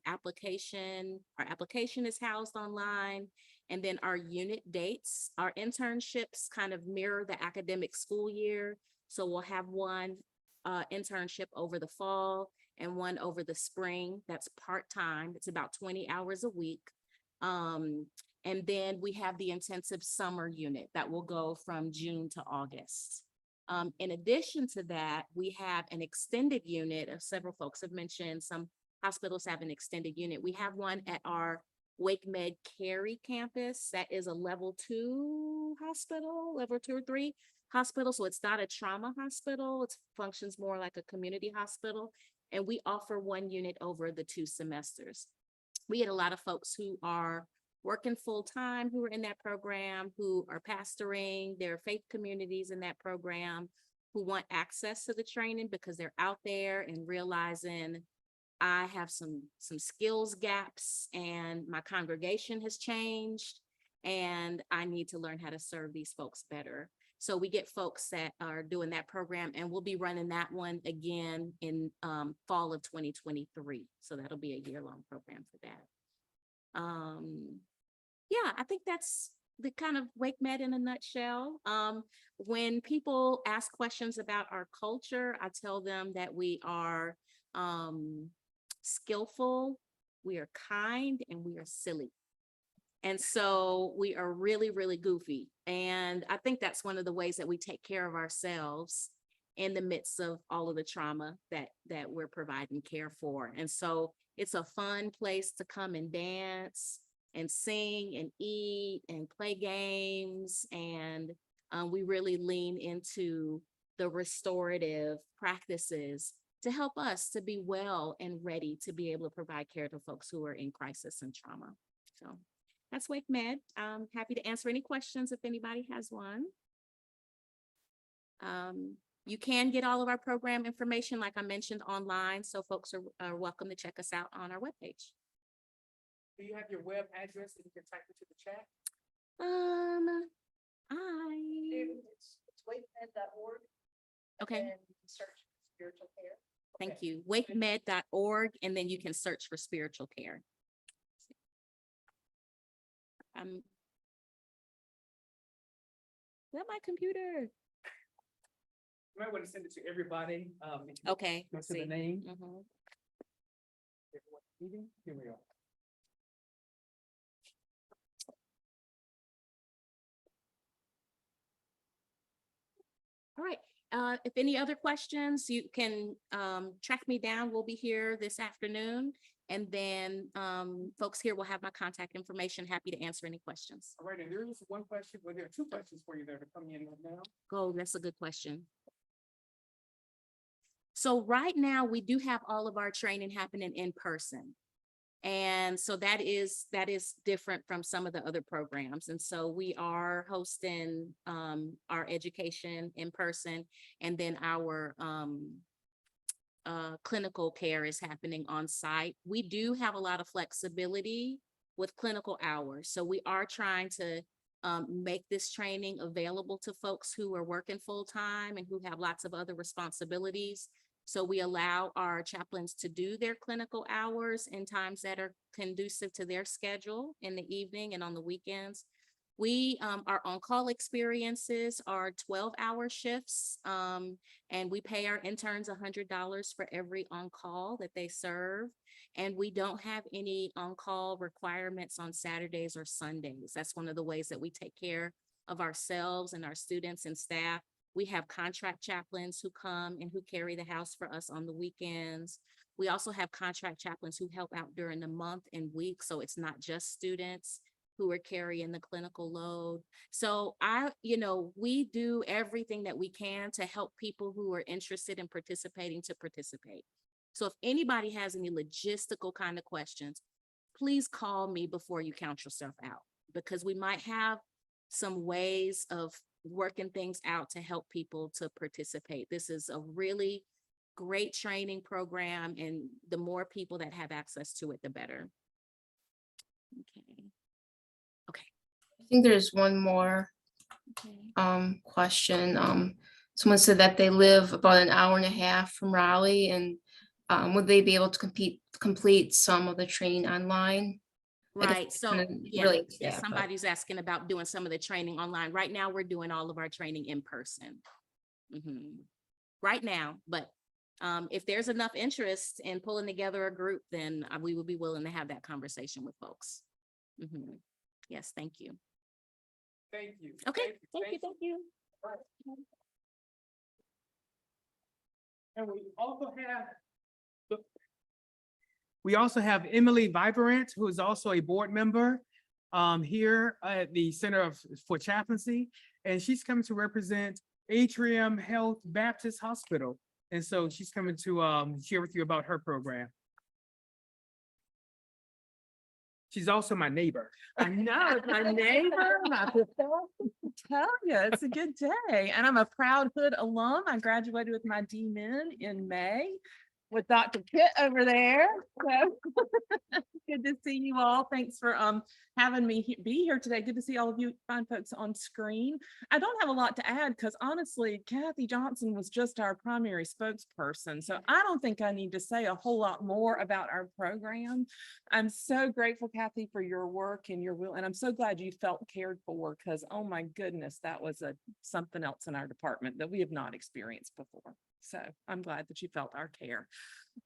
application is housed online. And then our unit dates, our internships kind of mirror the academic school year. So we'll have one internship over the fall and one over the spring. That's part-time. It's about 20 hours a week. And then we have the intensive summer unit that will go from June to August. In addition to that, we have an extended unit, as several folks have mentioned. Some hospitals have an extended unit. We have one at our Wake Med Cary campus. That is a level 2 hospital, level 2 or 3 hospital. So it's not a trauma hospital. It functions more like a community hospital. And we offer one unit over the 2 semesters. We get a lot of folks who are working full-time who are in that program, who are pastoring their faith communities in that program, who want access to the training because they're out there and realizing I have some skills gaps and my congregation has changed and I need to learn how to serve these folks better. So we get folks that are doing that program, and we'll be running that one again in fall of 2023. So that'll be a year-long program for that. Yeah, I think that's the kind of Wake Med in a nutshell. When people ask questions about our culture, I tell them that we are skillful, we are kind, and we are silly. And so we are really, really goofy. And I think that's one of the ways that we take care of ourselves. in the midst of all of the trauma that we're providing care for. And so it's a fun place to come and dance and sing and eat and play games. And we really lean into the restorative practices to help us to be well and ready to be able to provide care to folks who are in crisis and trauma. So that's Wake Med. I'm happy to answer any questions if anybody has one. You can get all of our program information, like I mentioned, online, so folks are welcome to check us out on our webpage. Do you have your web address that you can type into the chat? It's wakemed.org. Okay, And you can search for spiritual care. thank you. Wakemed.org, and then you can search for spiritual care. Is that my computer? You might want to send it to everybody. If you Okay, go let's to the see. name. Mhm. Everyone meeting. Here we go. All right, if any other questions, you can track me down. We'll be here this afternoon. And then folks here will have my contact information. Happy to answer any questions. All right, and there is one question, well, there are two questions for you that are coming in right now. Go, that's a good question. So right now, we do have all of our training happening in person. And so that is different from some of the other programs. And so we are hosting our education in person, and then our clinical care is happening on site. We do have a lot of flexibility with clinical hours. So we are trying to make this training available to folks who are working full time and who have lots of other responsibilities. So we allow our chaplains to do their clinical hours in times that are conducive to their schedule in the evening and on the weekends. Our on-call experiences are 12-hour shifts, and we pay our interns $100 for every on-call that they serve. And we don't have any on-call requirements on Saturdays or Sundays. That's one of the ways that we take care of ourselves and our students and staff. We have contract chaplains who come and who carry the house for us on the weekends. We also have contract chaplains who help out during the month and week. So it's not just students who are carrying the clinical load. So we do everything that we can to help people who are interested in participating to participate. So if anybody has any logistical kind of questions, please call me before you count yourself out, because we might have some ways of working things out to help people to participate. This is a really great training program, and the more people that have access to it, the better. Okay. I think there's one more question. Someone said that they live about an hour and a half from Raleigh, and would they be able to complete some of the training online? Right. So Really, yeah, somebody's asking about doing some of the training online. Right now, we're doing all of our training in person. Right now, but if there's enough interest in pulling together a group, then we would be willing to have that conversation with folks. Yes, thank you. Thank you. Okay, thank you. And we also have Emily Vibrant, who is also a board member here at the Center for Chaplaincy, and she's coming to represent Atrium Health Baptist Hospital. And so she's coming to share with you about her program. She's also my neighbor. I know, it's my neighbor, my tell you, it's a good day. And I'm a proud Hood alum. I graduated with my D-Min in May with Dr. Pitt over there. So good to see you all. Thanks for having me be here today. Good to see all of you fine folks on screen. I don't have a lot to add because honestly, Kathy Johnson was just our primary spokesperson. So I don't think I need to say a whole lot more about our program. I'm so grateful, Kathy, for your work and your will. And I'm so glad you felt cared for, because oh my goodness, that was something else in our department that we have not experienced before. So I'm glad that you felt our care.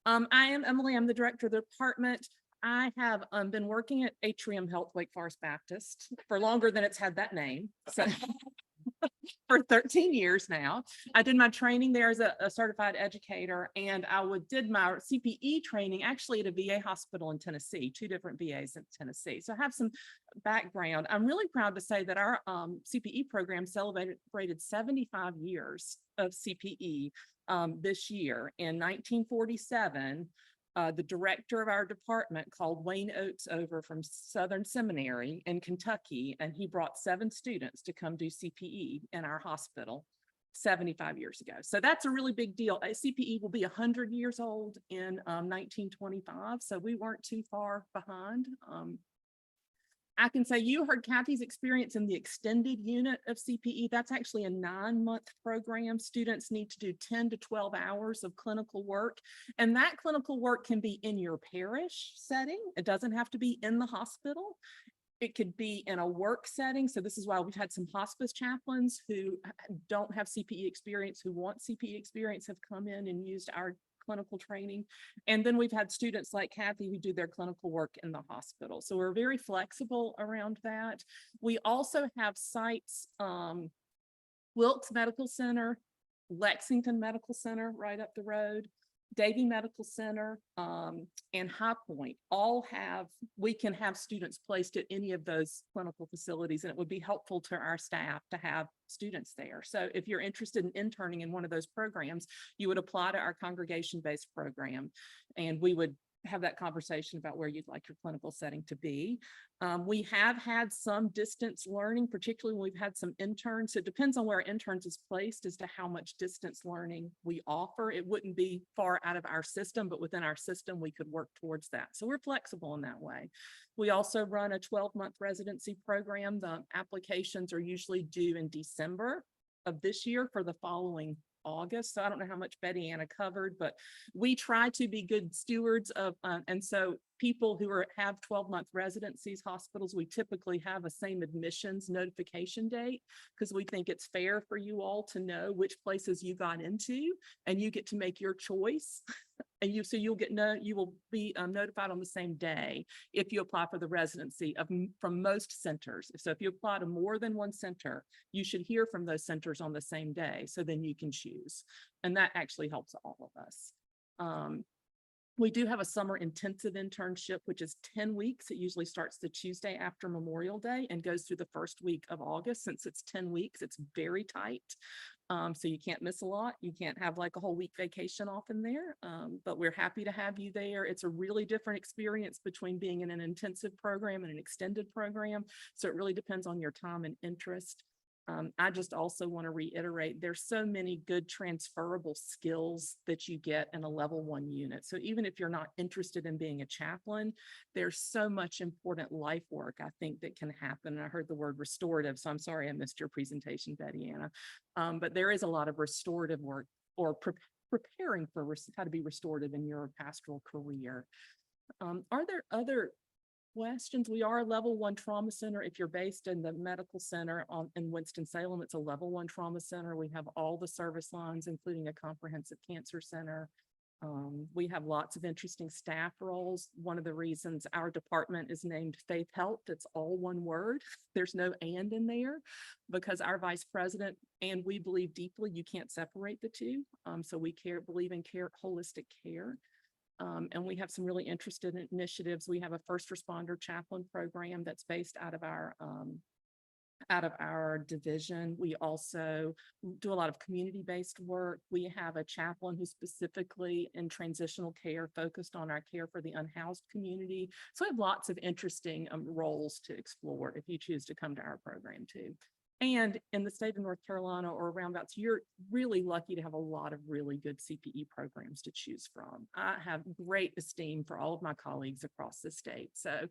I am Emily. I'm the director of the department. I have been working at Atrium Health Wake Forest Baptist for longer than it's had that name. So for 13 years now. I did my training there as a certified educator, and did my CPE training actually at a VA hospital in Tennessee, 2 different VAs in Tennessee. So I have some background. I'm really proud to say that our CPE program celebrated 75 years of CPE this year. In 1947, the director of our department called Wayne Oates over from Southern Seminary in Kentucky, and he brought 7 students to come do CPE in our hospital 75 years ago. So that's a really big deal. CPE will be 100 years old in 1925, so we weren't too far behind. I can say you heard Kathy's experience in the extended unit of CPE. That's actually a 9-month program. Students need to do 10 to 12 hours of clinical work. And that clinical work can be in your parish setting. It doesn't have to be in the hospital. It could be in a work setting. So this is why we've had some hospice chaplains who don't have CPE experience, who want CPE experience, have come in and used our clinical training. And then we've had students like Kathy who do their clinical work in the hospital. So we're very flexible around that. We also have sites, Wilkes Medical Center, Lexington Medical Center right up the road, Davie Medical Center, and High Point we can have students placed at any of those clinical facilities, and it would be helpful to our staff to have students there. So if you're interested in interning in one of those programs, you would apply to our congregation-based program, and we would have that conversation about where you'd like your clinical setting to be. We have had some distance learning, particularly when we've had some interns. It depends on where interns is placed as to how much distance learning we offer. It wouldn't be far out of our system, but within our system, we could work towards that. So we're flexible in that way. We also run a 12-month residency program. The applications are usually due in December of this year for the following August. So I don't know how much Betty Anna covered, but we try to be good stewards of, and so people who have 12-month residencies, hospitals, we typically have a same admissions notification date because we think it's fair for you all to know which places you got into, and you get to make your choice. And you will be notified on the same day if you apply for the residency from most centers. So if you apply to more than one center, you should hear from those centers on the same day. So then you can choose. And that actually helps all of us. We do have a summer intensive internship, which is 10 weeks. It usually starts the Tuesday after Memorial Day and goes through the first week of August. Since it's 10 weeks, it's very tight. So you can't miss a lot. You can't have like a whole week vacation off in there, but we're happy to have you there. It's a really different experience between being in an intensive program and an extended program. So it really depends on your time and interest. I just also want to reiterate, there's so many good transferable skills that you get in a level 1 unit. So even if you're not interested in being a chaplain, there's so much important life work, I think, that can happen. And I heard the word restorative, so I'm sorry I missed your presentation, Betty Anna. But there is a lot of restorative work or preparing for how to be restorative in your pastoral career. Are there other questions? We are a level 1 trauma center. If you're based in the medical center in Winston-Salem, it's a level 1 trauma center. We have all the service lines, including a comprehensive cancer center. We have lots of interesting staff roles. One of the reasons our department is named Faith Health, it's all one word. There's no and in there because our vice president and we believe deeply you can't separate the two. So we believe in holistic care. And we have some really interesting initiatives. We have a first responder chaplain program that's based out of our division. We also do a lot of community-based work. We have a chaplain who's specifically in transitional care, focused on our care for the unhoused community. So we have lots of interesting roles to explore if you choose to come to our program too. And in the state of North Carolina or roundabouts, you're really lucky to have a lot of really good CPE programs to choose from. I have great esteem for all of my colleagues across the state. So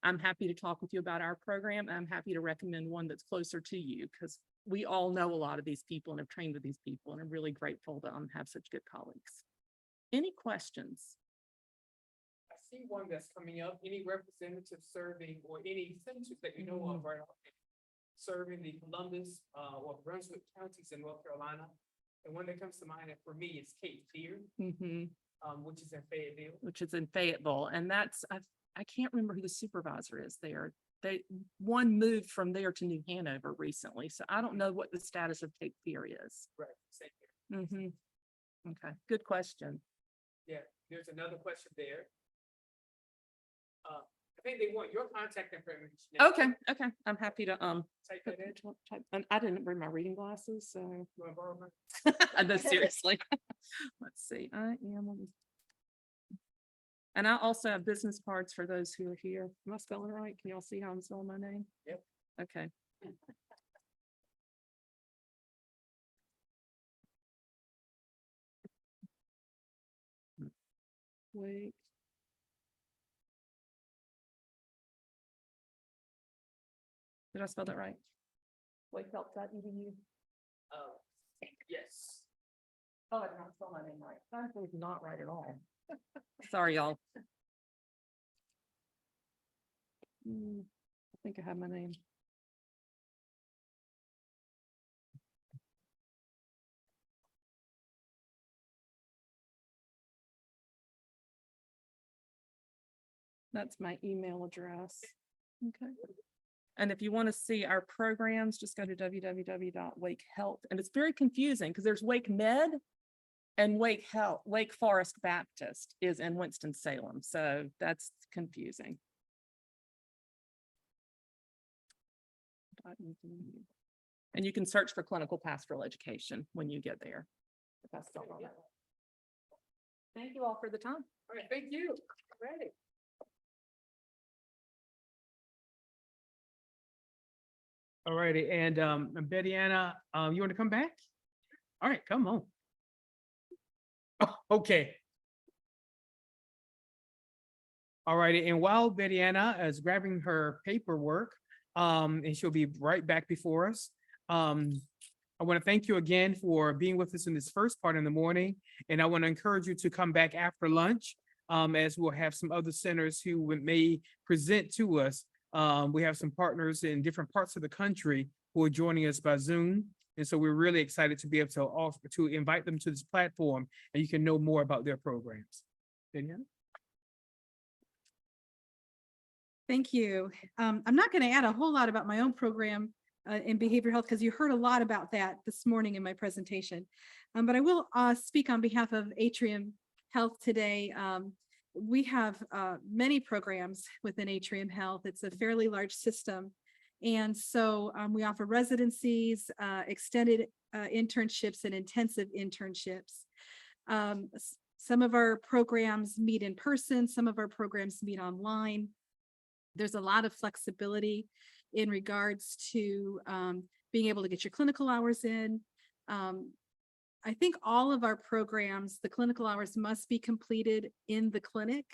I'm happy to talk with you about our program. I'm happy to recommend one that's closer to you because we all know a lot of these people and have trained with these people, and I'm really grateful to have such good colleagues. Any questions? I see one that's coming up. Any representative serving or any senators that you know of right now serving the Columbus or Brunswick counties in North Carolina. And one that comes to mind for me is Kate Beard, which is in Fayetteville. And that's, I can't remember who the supervisor is there. one moved from there to New Hanover recently, so I don't know what the status of Cape Fear is. Right, same here. Mm-hmm. Okay, good question. Yeah, there's another question there. I think they want your contact information. Okay, okay, I'm happy to, Type that in. and I didn't bring my reading glasses, so. You wanna borrow mine? I know, seriously. Let's see, I am. And I also have business cards for those who are here. Am I spelling it right? Can y'all see how I'm spelling my name? Yep. Okay. Wait. Did I spell that right? wakehelp.edu. Yes. Oh, I did not spell my name right. That was not right at all. Sorry, y'all. I think I have my name. That's my email address. Okay. And if you want to see our programs, just go to www.wakehealth. And it's very confusing because there's Wake Med and Wake Health. Wake Forest Baptist is in Winston-Salem. So that's confusing. And you can search for clinical pastoral education when you get there. That's all on that. Thank you all for the time. All right, thank you. Ready. All righty, and Betty Anna, you want to come back? All right, come on. Oh, okay. All righty, and while Betty Anna is grabbing her paperwork, and she'll be right back before us. I want to thank you again for being with us in this first part in the morning, and I want to encourage you to come back after lunch, as we'll have some other centers who may present to us. We have some partners in different parts of the country who are joining us by Zoom. And so we're really excited to be able to offer, to invite them to this platform, and you can know more about their programs. Danielle? Thank you. I'm not going to add a whole lot about my own program in behavioral health because you heard a lot about that this morning in my presentation. But I will speak on behalf of Atrium Health today. We have many programs within Atrium Health. It's a fairly large system. And so we offer residencies, extended internships, and intensive internships. Some of our programs meet in person, some of our programs meet online. There's a lot of flexibility in regards to being able to get your clinical hours in. I think all of our programs, the clinical hours must be completed in the clinic.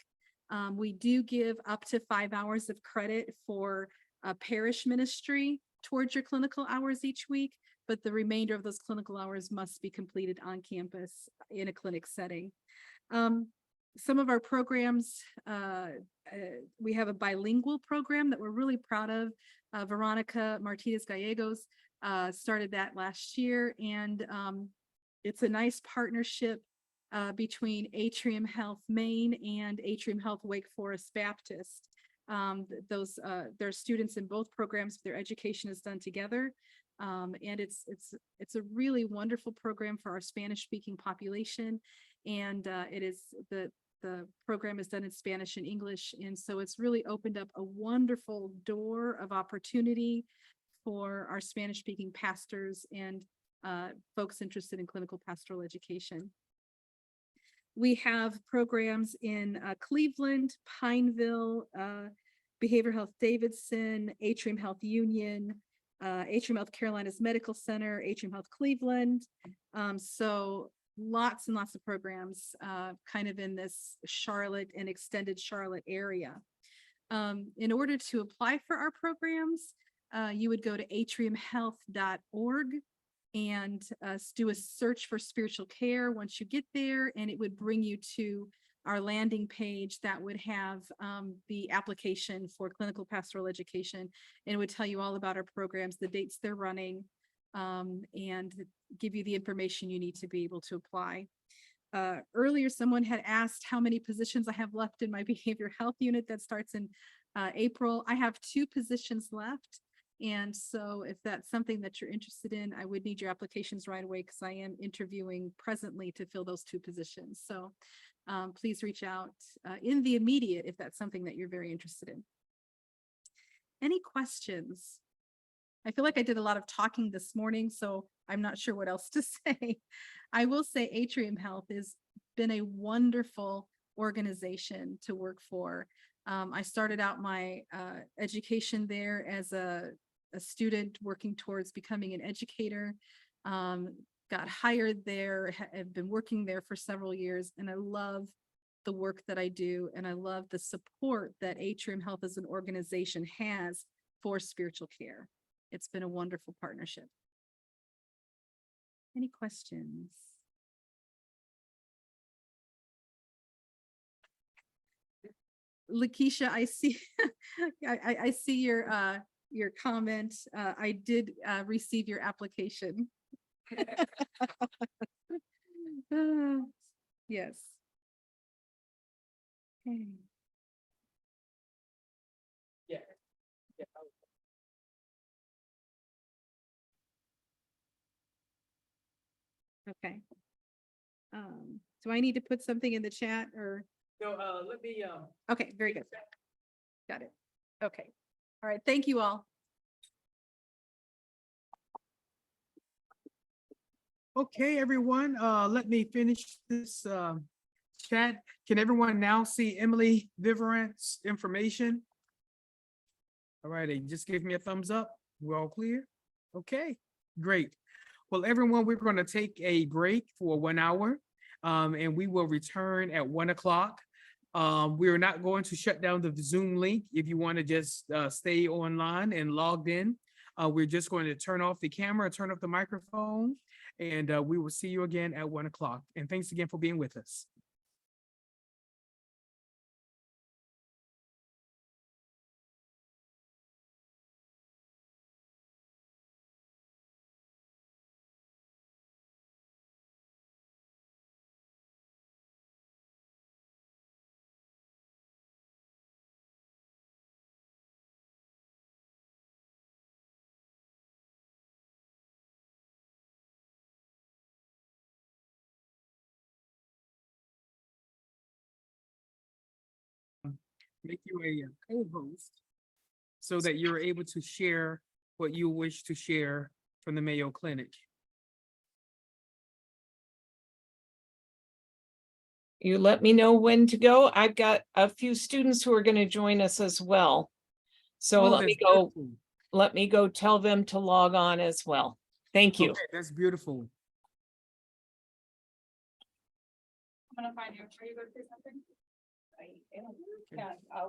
We do give up to 5 hours of credit for a parish ministry towards your clinical hours each week, but the remainder of those clinical hours must be completed on campus in a clinic setting. Some of our programs, we have a bilingual program that we're really proud of. Veronica Martinez Gallegos started that last year, and it's a nice partnership between Atrium Health Maine and Atrium Health Wake Forest Baptist. There are students in both programs. Their education is done together, and it's a really wonderful program for our Spanish-speaking population. And it is the program is done in Spanish and English, and so it's really opened up a wonderful door of opportunity for our Spanish-speaking pastors and folks interested in clinical pastoral education. We have programs in Cleveland, Pineville, Behavioral Health Davidson, Atrium Health Union, Atrium Health Carolinas Medical Center, Atrium Health Cleveland. So lots and lots of programs kind of in this Charlotte and extended Charlotte area. In order to apply for our programs, you would go to atriumhealth.org and do a search for spiritual care once you get there, and it would bring you to our landing page that would have the application for clinical pastoral education, and it would tell you all about our programs, the dates they're running, and give you the information you need to be able to apply. Earlier, someone had asked how many positions I have left in my behavioral health unit that starts in April. I have 2 positions left. And so if that's something that you're interested in, I would need your applications right away because I am interviewing presently to fill those 2 positions. So please reach out in the immediate if that's something that you're very interested in. Any questions? I feel like I did a lot of talking this morning, so I'm not sure what else to say. I will say Atrium Health has been a wonderful organization to work for. I started out my education there as a student working towards becoming an educator. Got hired there, have been working there for several years, and I love the work that I do, and I love the support that Atrium Health as an organization has for spiritual care. It's been a wonderful partnership. Any questions? Lakeisha, I see, I see your comment. I did receive your application. Yes. Okay. Yeah. Okay. Do I need to put something in the chat or? So, let me, Okay, very good. Got it. Okay. All right. Thank you all. okay, everyone, let me finish this, chat. Can everyone now see Emily Viverant's information? All righty, just give me a thumbs up. We're all clear? Okay, great. Well, everyone, we're going to take a break for 1 hour, and we will return at 1 o'clock. We're not going to shut down the Zoom link. If you want to just stay online and logged in, we're just going to turn off the camera, turn off the microphone, and we will see you again at 1 o'clock. And thanks again for being with us. Make you a co-host so that you're able to share what you wish to share from the Mayo Clinic. You let me know when to go. I've got a few students who are going to join us as well. So Oh, let me that's go, beautiful. let me go tell them to log on as well. Thank you. Okay, that's beautiful. I'm gonna find you. Are you going to say something?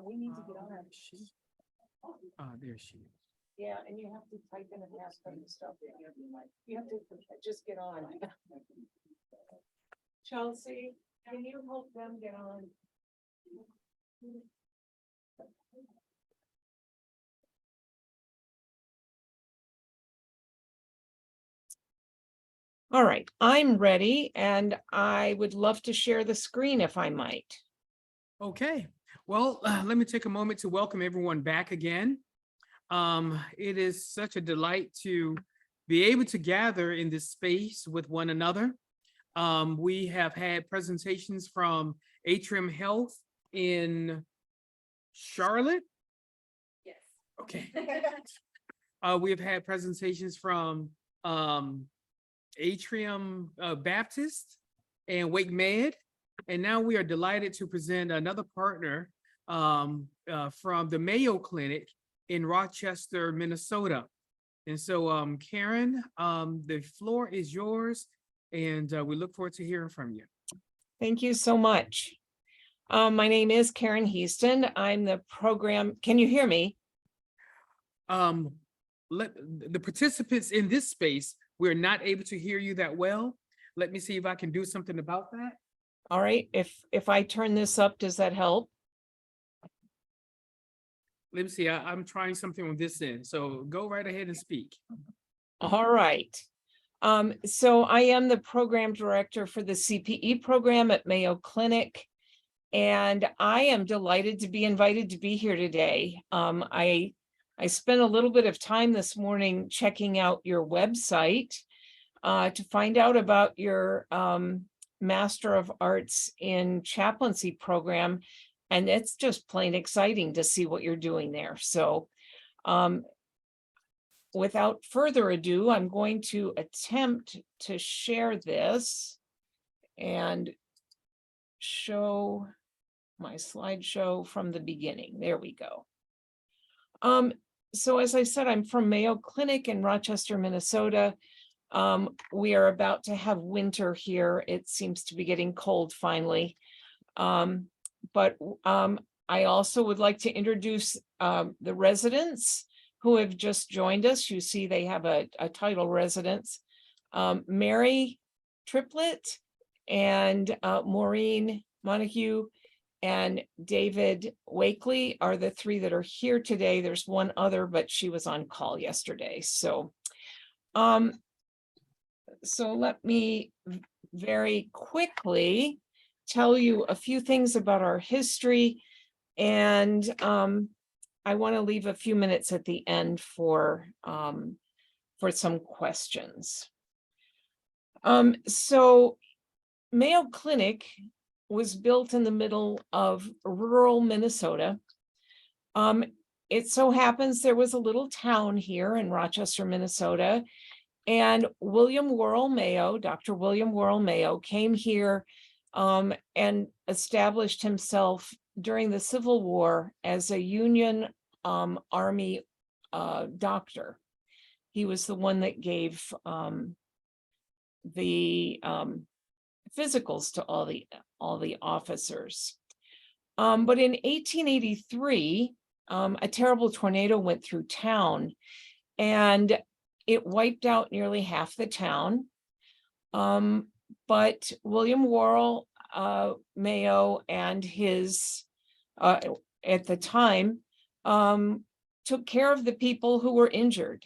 We need to get on. There she is. Yeah, and you have to type in and ask them the stuff. You have to just get on. Chelsea, can you help them get on? All right, I'm ready and I would love to share the screen if I might. Okay, well, let me take a moment to welcome everyone back again. It is such a delight to be able to gather in this space with one another. We have had presentations from Atrium Health in Charlotte. Yes. Okay. We have had presentations from Atrium Baptist and Wake Med. And now we are delighted to present another partner from the Mayo Clinic in Rochester, Minnesota. And so Karen, the floor is yours, and we look forward to hearing from you. Thank you so much. My name is Karen Heaston. I'm the program. Can you hear me? Let the participants in this space, we're not able to hear you that well. Let me see if I can do something about that. All right. If I turn this up, does that help? Let me see. I'm trying something on this end. So go right ahead and speak. All right. So I am the program director for the CPE program at Mayo Clinic. And I am delighted to be invited to be here today. I spent a little bit of time this morning checking out your website to find out about your Master of Arts in Chaplaincy program. And it's just plain exciting to see what you're doing there. So without further ado, I'm going to attempt to share this and show my slideshow from the beginning. There we go. So as I said, I'm from Mayo Clinic in Rochester, Minnesota. We are about to have winter here. It seems to be getting cold finally. But I also would like to introduce the residents who have just joined us. You see they have a title residence. Mary Triplett and Maureen Montague and David Wakely are the three that are here today. There's one other, but she was on call yesterday. So let me very quickly tell you a few things about our history, and I want to leave a few minutes at the end for some questions. So Mayo Clinic was built in the middle of rural Minnesota. It so happens there was a little town here in Rochester, Minnesota, and William Worrell Mayo, Dr. William Worrell Mayo, came here and established himself during the Civil War as a Union Army doctor. He was the one that gave the physicals to all the officers. But in 1883, a terrible tornado went through town, and it wiped out nearly half the town. But William Worrell Mayo and his, at the time, took care of the people who were injured.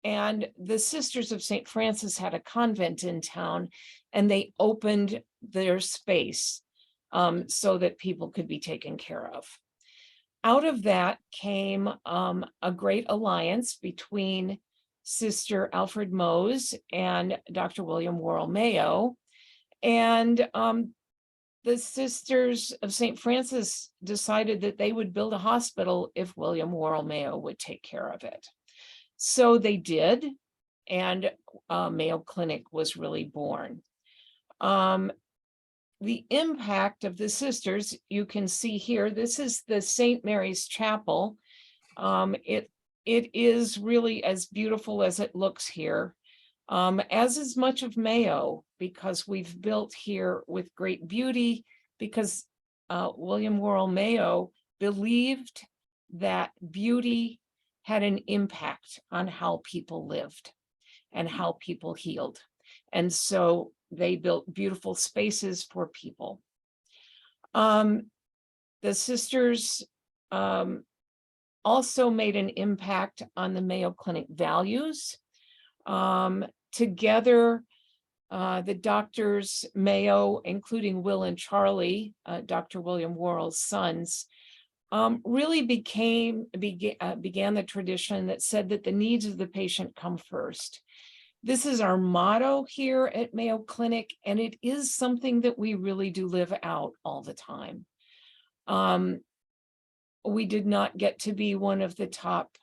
And the Sisters of St. Francis had a convent in town, and they opened their space so that people could be taken care of. Out of that came a great alliance between Sister Alfred Mose and Dr. William Worrell Mayo. And the Sisters of St. Francis decided that they would build a hospital if William Worrell Mayo would take care of it. So they did, and Mayo Clinic was really born. The impact of the sisters, you can see here, this is the St. Mary's Chapel. It is really as beautiful as it looks here, as is much of Mayo, because we've built here with great beauty, because William Worrell Mayo believed that beauty had an impact on how people lived and how people healed. And so they built beautiful spaces for people. The sisters also made an impact on the Mayo Clinic values. Together, the doctors Mayo, including Will and Charlie, Dr. William Worrell's sons, really began the tradition that said that the needs of the patient come first. This is our motto here at Mayo Clinic, and it is something that we really do live out all the time. We did not get to be one of the top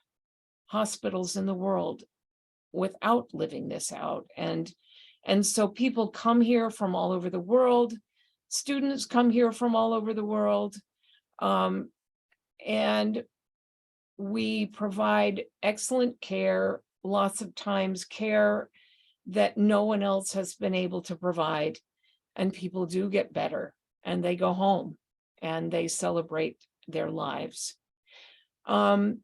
hospitals in the world without living this out. And so people come here from all over the world. Students come here from all over the world. And we provide excellent care, lots of times care that no one else has been able to provide. And people do get better, and they go home and they celebrate their lives. The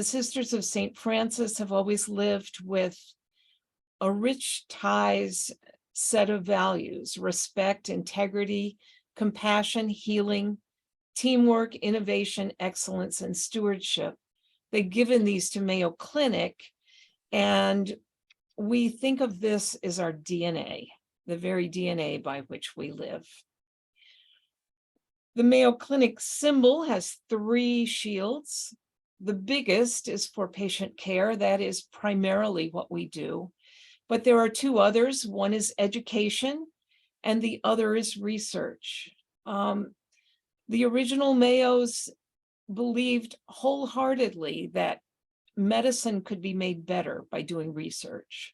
Sisters of St. Francis have always lived with a rich ties set of values: respect, integrity, compassion, healing, teamwork, innovation, excellence, and stewardship. They've given these to Mayo Clinic, and we think of this as our DNA, the very DNA by which we live. The Mayo Clinic symbol has 3 shields. The biggest is for patient care. That is primarily what we do. But there are 2 others. One is education, and the other is research. The original Mayos believed wholeheartedly that medicine could be made better by doing research.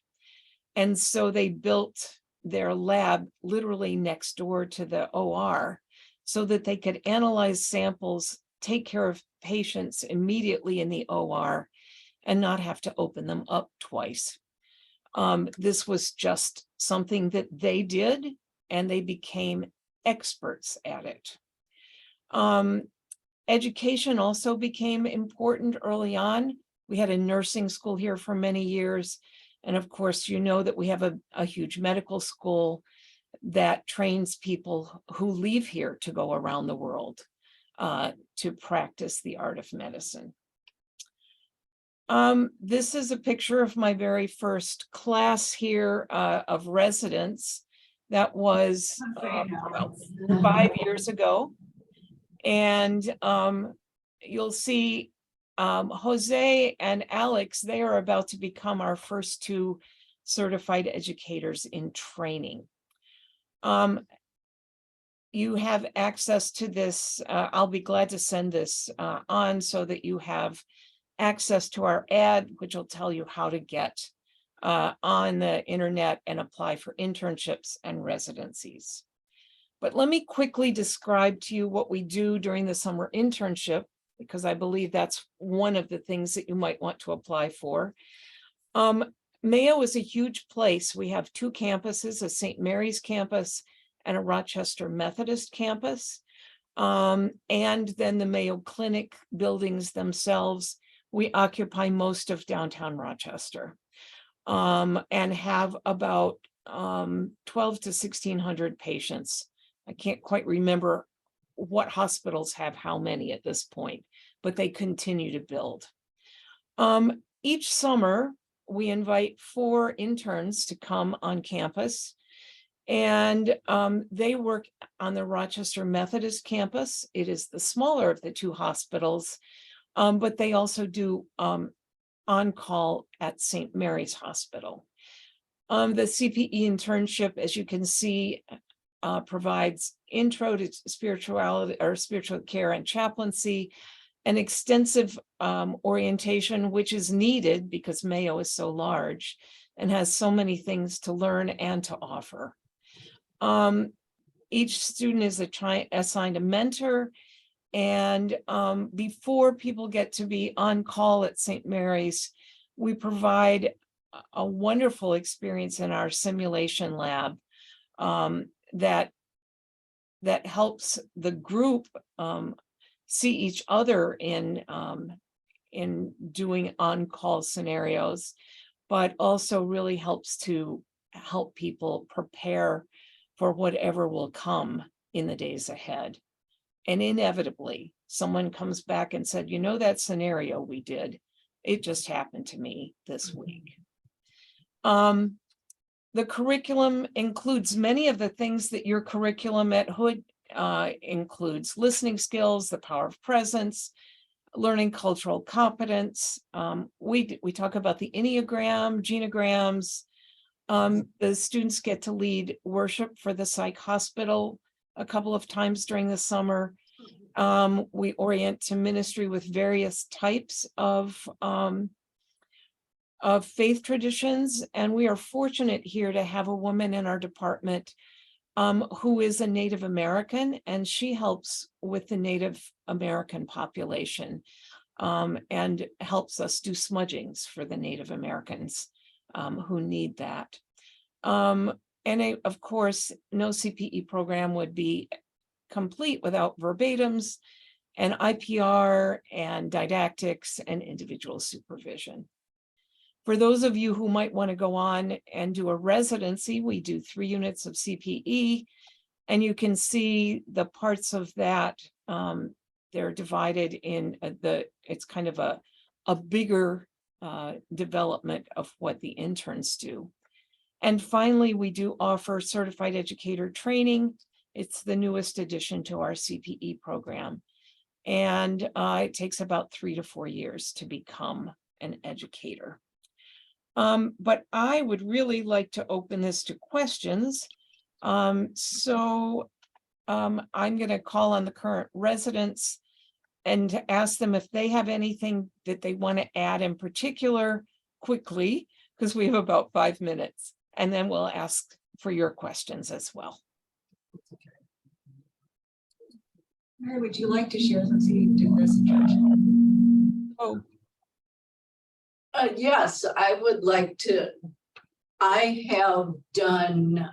And so they built their lab literally next door to the OR so that they could analyze samples, take care of patients immediately in the OR, and not have to open them up twice. This was just something that they did, and they became experts at it. Education also became important early on. We had a nursing school here for many years. And of course, you know that we have a huge medical school that trains people who leave here to go around the world to practice the art of medicine. This is a picture of my very first class here of residents. That was about 5 years ago. And you'll see Jose and Alex, they are about to become our first 2 certified educators in training. You have access to this. I'll be glad to send this on so that you have access to our ad, which will tell you how to get on the internet and apply for internships and residencies. But let me quickly describe to you what we do during the summer internship, because I believe that's one of the things that you might want to apply for. Mayo is a huge place. We have 2 campuses, a St. Mary's campus and a Rochester Methodist campus. And then the Mayo Clinic buildings themselves, we occupy most of downtown Rochester and have about 12 to 1,600 patients. I can't quite remember what hospitals have how many at this point, but they continue to build. Each summer, we invite 4 interns to come on campus, and they work on the Rochester Methodist campus. It is the smaller of the 2 hospitals, but they also do on-call at St. Mary's Hospital. The CPE internship, as you can see, provides intro to spirituality or spiritual care and chaplaincy, an extensive orientation, which is needed because Mayo is so large and has so many things to learn and to offer. Each student is assigned a mentor, and before people get to be on call at St. Mary's, we provide a wonderful experience in our simulation lab that helps the group see each other in doing on-call scenarios, but also really helps to help people prepare for whatever will come in the days ahead. And inevitably, someone comes back and said, you know, that scenario we did, it just happened to me this week. The curriculum includes many of the things that your curriculum at Hood includes: listening skills, the power of presence, learning cultural competence. We talk about the Enneagram, genograms. The students get to lead worship for the psych hospital a couple of times during the summer. We orient to ministry with various types of faith traditions. And we are fortunate here to have a woman in our department who is a Native American, and she helps with the Native American population and helps us do smudgings for the Native Americans who need that. And of course, no CPE program would be complete without verbatims and IPR and didactics and individual supervision. For those of you who might want to go on and do a residency, we do 3 units of CPE, and you can see the parts of that. They're divided in it's kind of a bigger development of what the interns do. And finally, we do offer certified educator training. It's the newest addition to our CPE program. And it takes about 3 to 4 years to become an educator. But I would really like to open this to questions. I'm going to call on the current residents and to ask them if they have anything that they want to add in particular quickly, because we have about 5 minutes, and then we'll ask for your questions as well. Mary, would you like to share since you did this? Oh, Yes, I would like to. I have done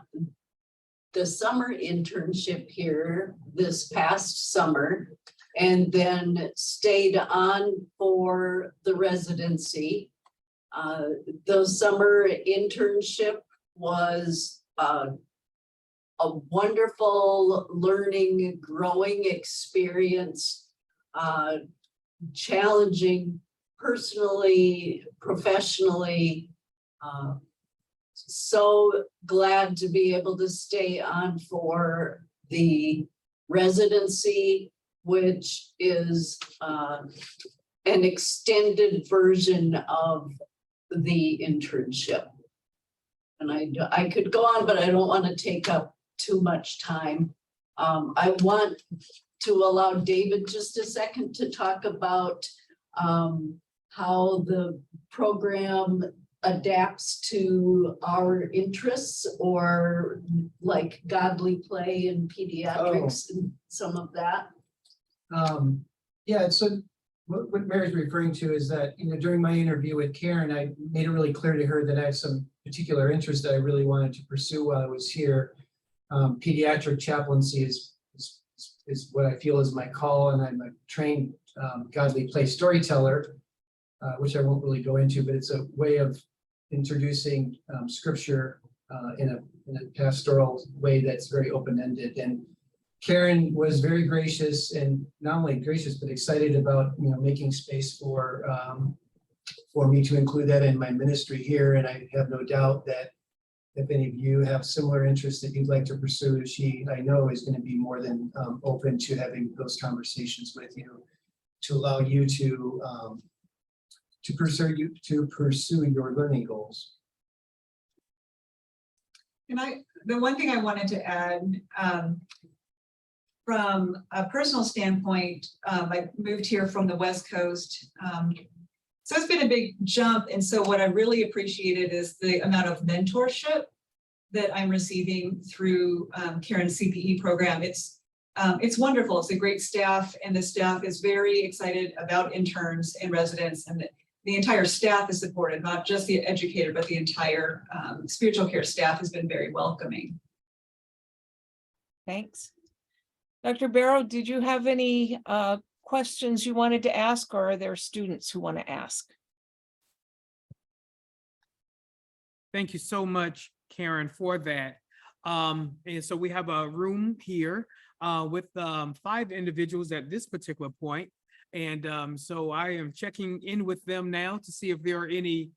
the summer internship here this past summer and then stayed on for the residency. The summer internship was a wonderful learning, growing experience, challenging personally, professionally. So glad to be able to stay on for the residency, which is an extended version of the internship. And I could go on, but I don't want to take up too much time. I want to allow David just a second to talk about how the program adapts to our interests, or like godly play and pediatrics and some of that. Yeah, so what Mary's referring to is that, you know, during my interview with Karen, I made it really clear to her that I have some particular interest that I really wanted to pursue while I was here. Pediatric chaplaincy is what I feel is my call, and I'm a trained godly play storyteller, which I won't really go into, but it's a way of introducing scripture in a pastoral way that's very open-ended. And Karen was very gracious, and not only gracious, but excited about, you know, making space for me to include that in my ministry here. And I have no doubt that if any of you have similar interests that you'd like to pursue, she, I know, is going to be more than open to having those conversations with you to allow you to pursue your learning goals. And the one thing I wanted to add, from a personal standpoint, I moved here from the West Coast. So it's been a big jump. And so what I really appreciated is the amount of mentorship that I'm receiving through Karen's CPE program. It's wonderful. It's a great staff, and the staff is very excited about interns and residents, and the entire staff is supported, not just the educator, but the entire spiritual care staff has been very welcoming. thanks. Dr. Barrow, did you have any questions you wanted to ask, or are there students who want to ask? Thank you so much, Karen, for that. And so we have a room here with 5 individuals at this particular point. And so I am checking in with them now to see if there are any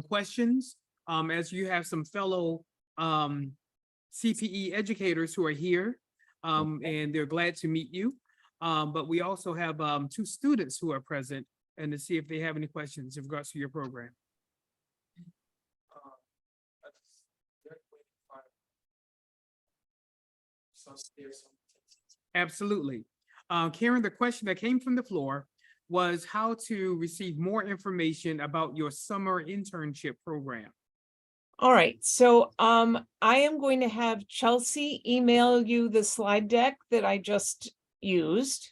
questions, as you have some fellow CPE educators who are here, and they're glad to meet you. But we also have 2 students who are present, and to see if they have any questions in regards to your program. Absolutely. Karen, the question that came from the floor was how to receive more information about your summer internship program. All right, so I am going to have Chelsea email you the slide deck that I just used.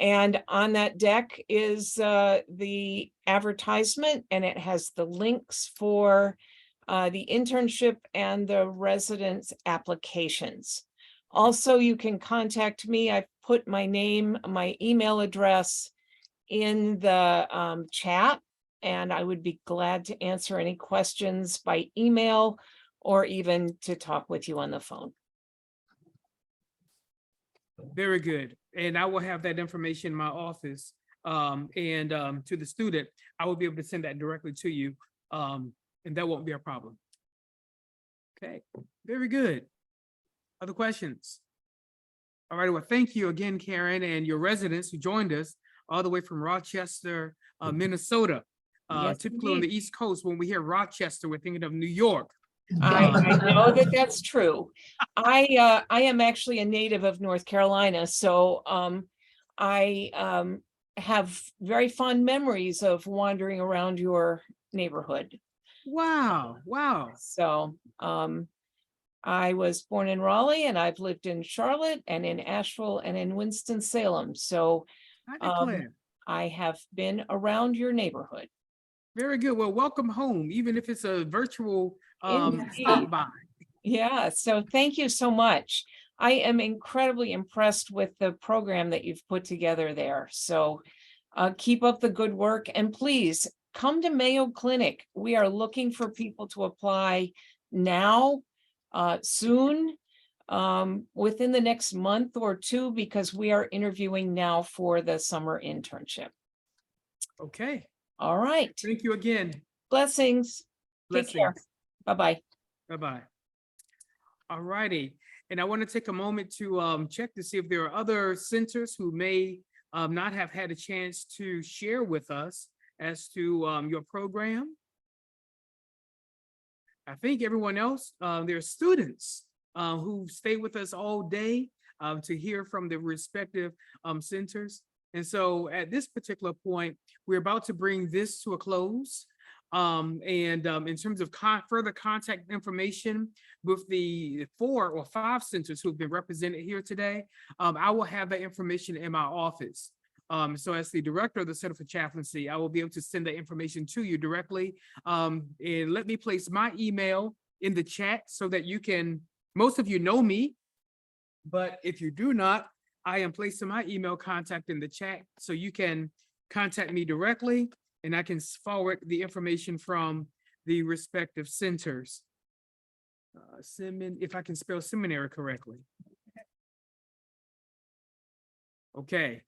And on that deck is the advertisement, and it has the links for the internship and the residence applications. Also, you can contact me. I've put my name, my email address in the chat, and I would be glad to answer any questions by email or even to talk with you on the phone. Very good. And I will have that information in my office. And to the student, I will be able to send that directly to you. And that won't be a problem. Okay, very good. Other questions? All right, well, thank you again, Karen, and your residents who joined us all the way from Rochester, Minnesota. Yes, Typically on indeed. the East Coast, when we hear Rochester, we're thinking of New York. I know that that's true. I am actually a native of North Carolina, so I have very fond memories of wandering around your neighborhood. Wow, wow. So I was born in Raleigh and I've lived in Charlotte and in Asheville and in Winston-Salem. So I declare. I have been around your neighborhood. Very good. Well, welcome home, even if it's a virtual stop Indeed. by. Yeah, so thank you so much. I am incredibly impressed with the program that you've put together there. So keep up the good work and please come to Mayo Clinic. We are looking for people to apply now, soon, within the next month or two, because we are interviewing now for the summer internship. Okay, All right. thank you again. Blessings. Take care. Blessings. Bye-bye. Bye-bye. All righty. And I want to take a moment to check to see if there are other centers who may not have had a chance to share with us as to your program. I think everyone else, there are students who stay with us all day to hear from the respective centers. And so at this particular point, we're about to bring this to a close. In terms of further contact information with the 4 or 5 centers who've been represented here today, I will have that information in my office. So as the director of the Center for Chaplaincy, I will be able to send that information to you directly. And let me place my email in the chat so that you can, most of you know me, but if you do not, I am placing my email contact in the chat so you can contact me directly and I can forward the information from the respective centers. If I can spell seminary correctly. Okay.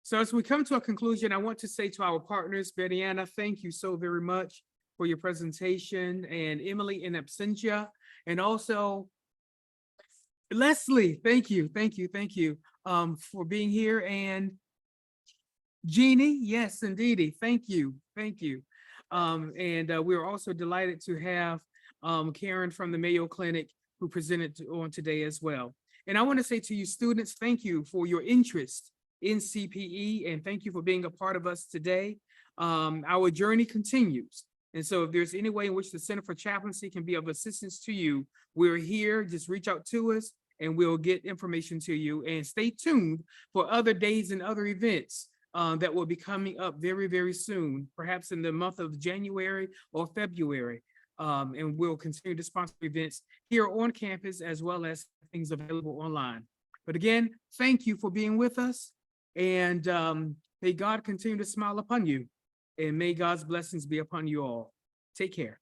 So as we come to a conclusion, I want to say to our partners, Betty-Anna, thank you so very much for your presentation, and Emily in absentia, and also Leslie, thank you for being here, and Jeannie, yes, indeedy, thank you. We're also delighted to have Karen from the Mayo Clinic who presented on today as well. And I want to say to you students, thank you for your interest in CPE, and thank you for being a part of us today. Our journey continues. And so if there's any way in which the Center for Chaplaincy can be of assistance to you, we're here. Just reach out to us and we'll get information to you. And stay tuned for other days and other events that will be coming up very, very soon, perhaps in the month of January or February. And we'll continue to sponsor events here on campus as well as things available online. But again, thank you for being with us. And may God continue to smile upon you. And may God's blessings be upon you all. Take care.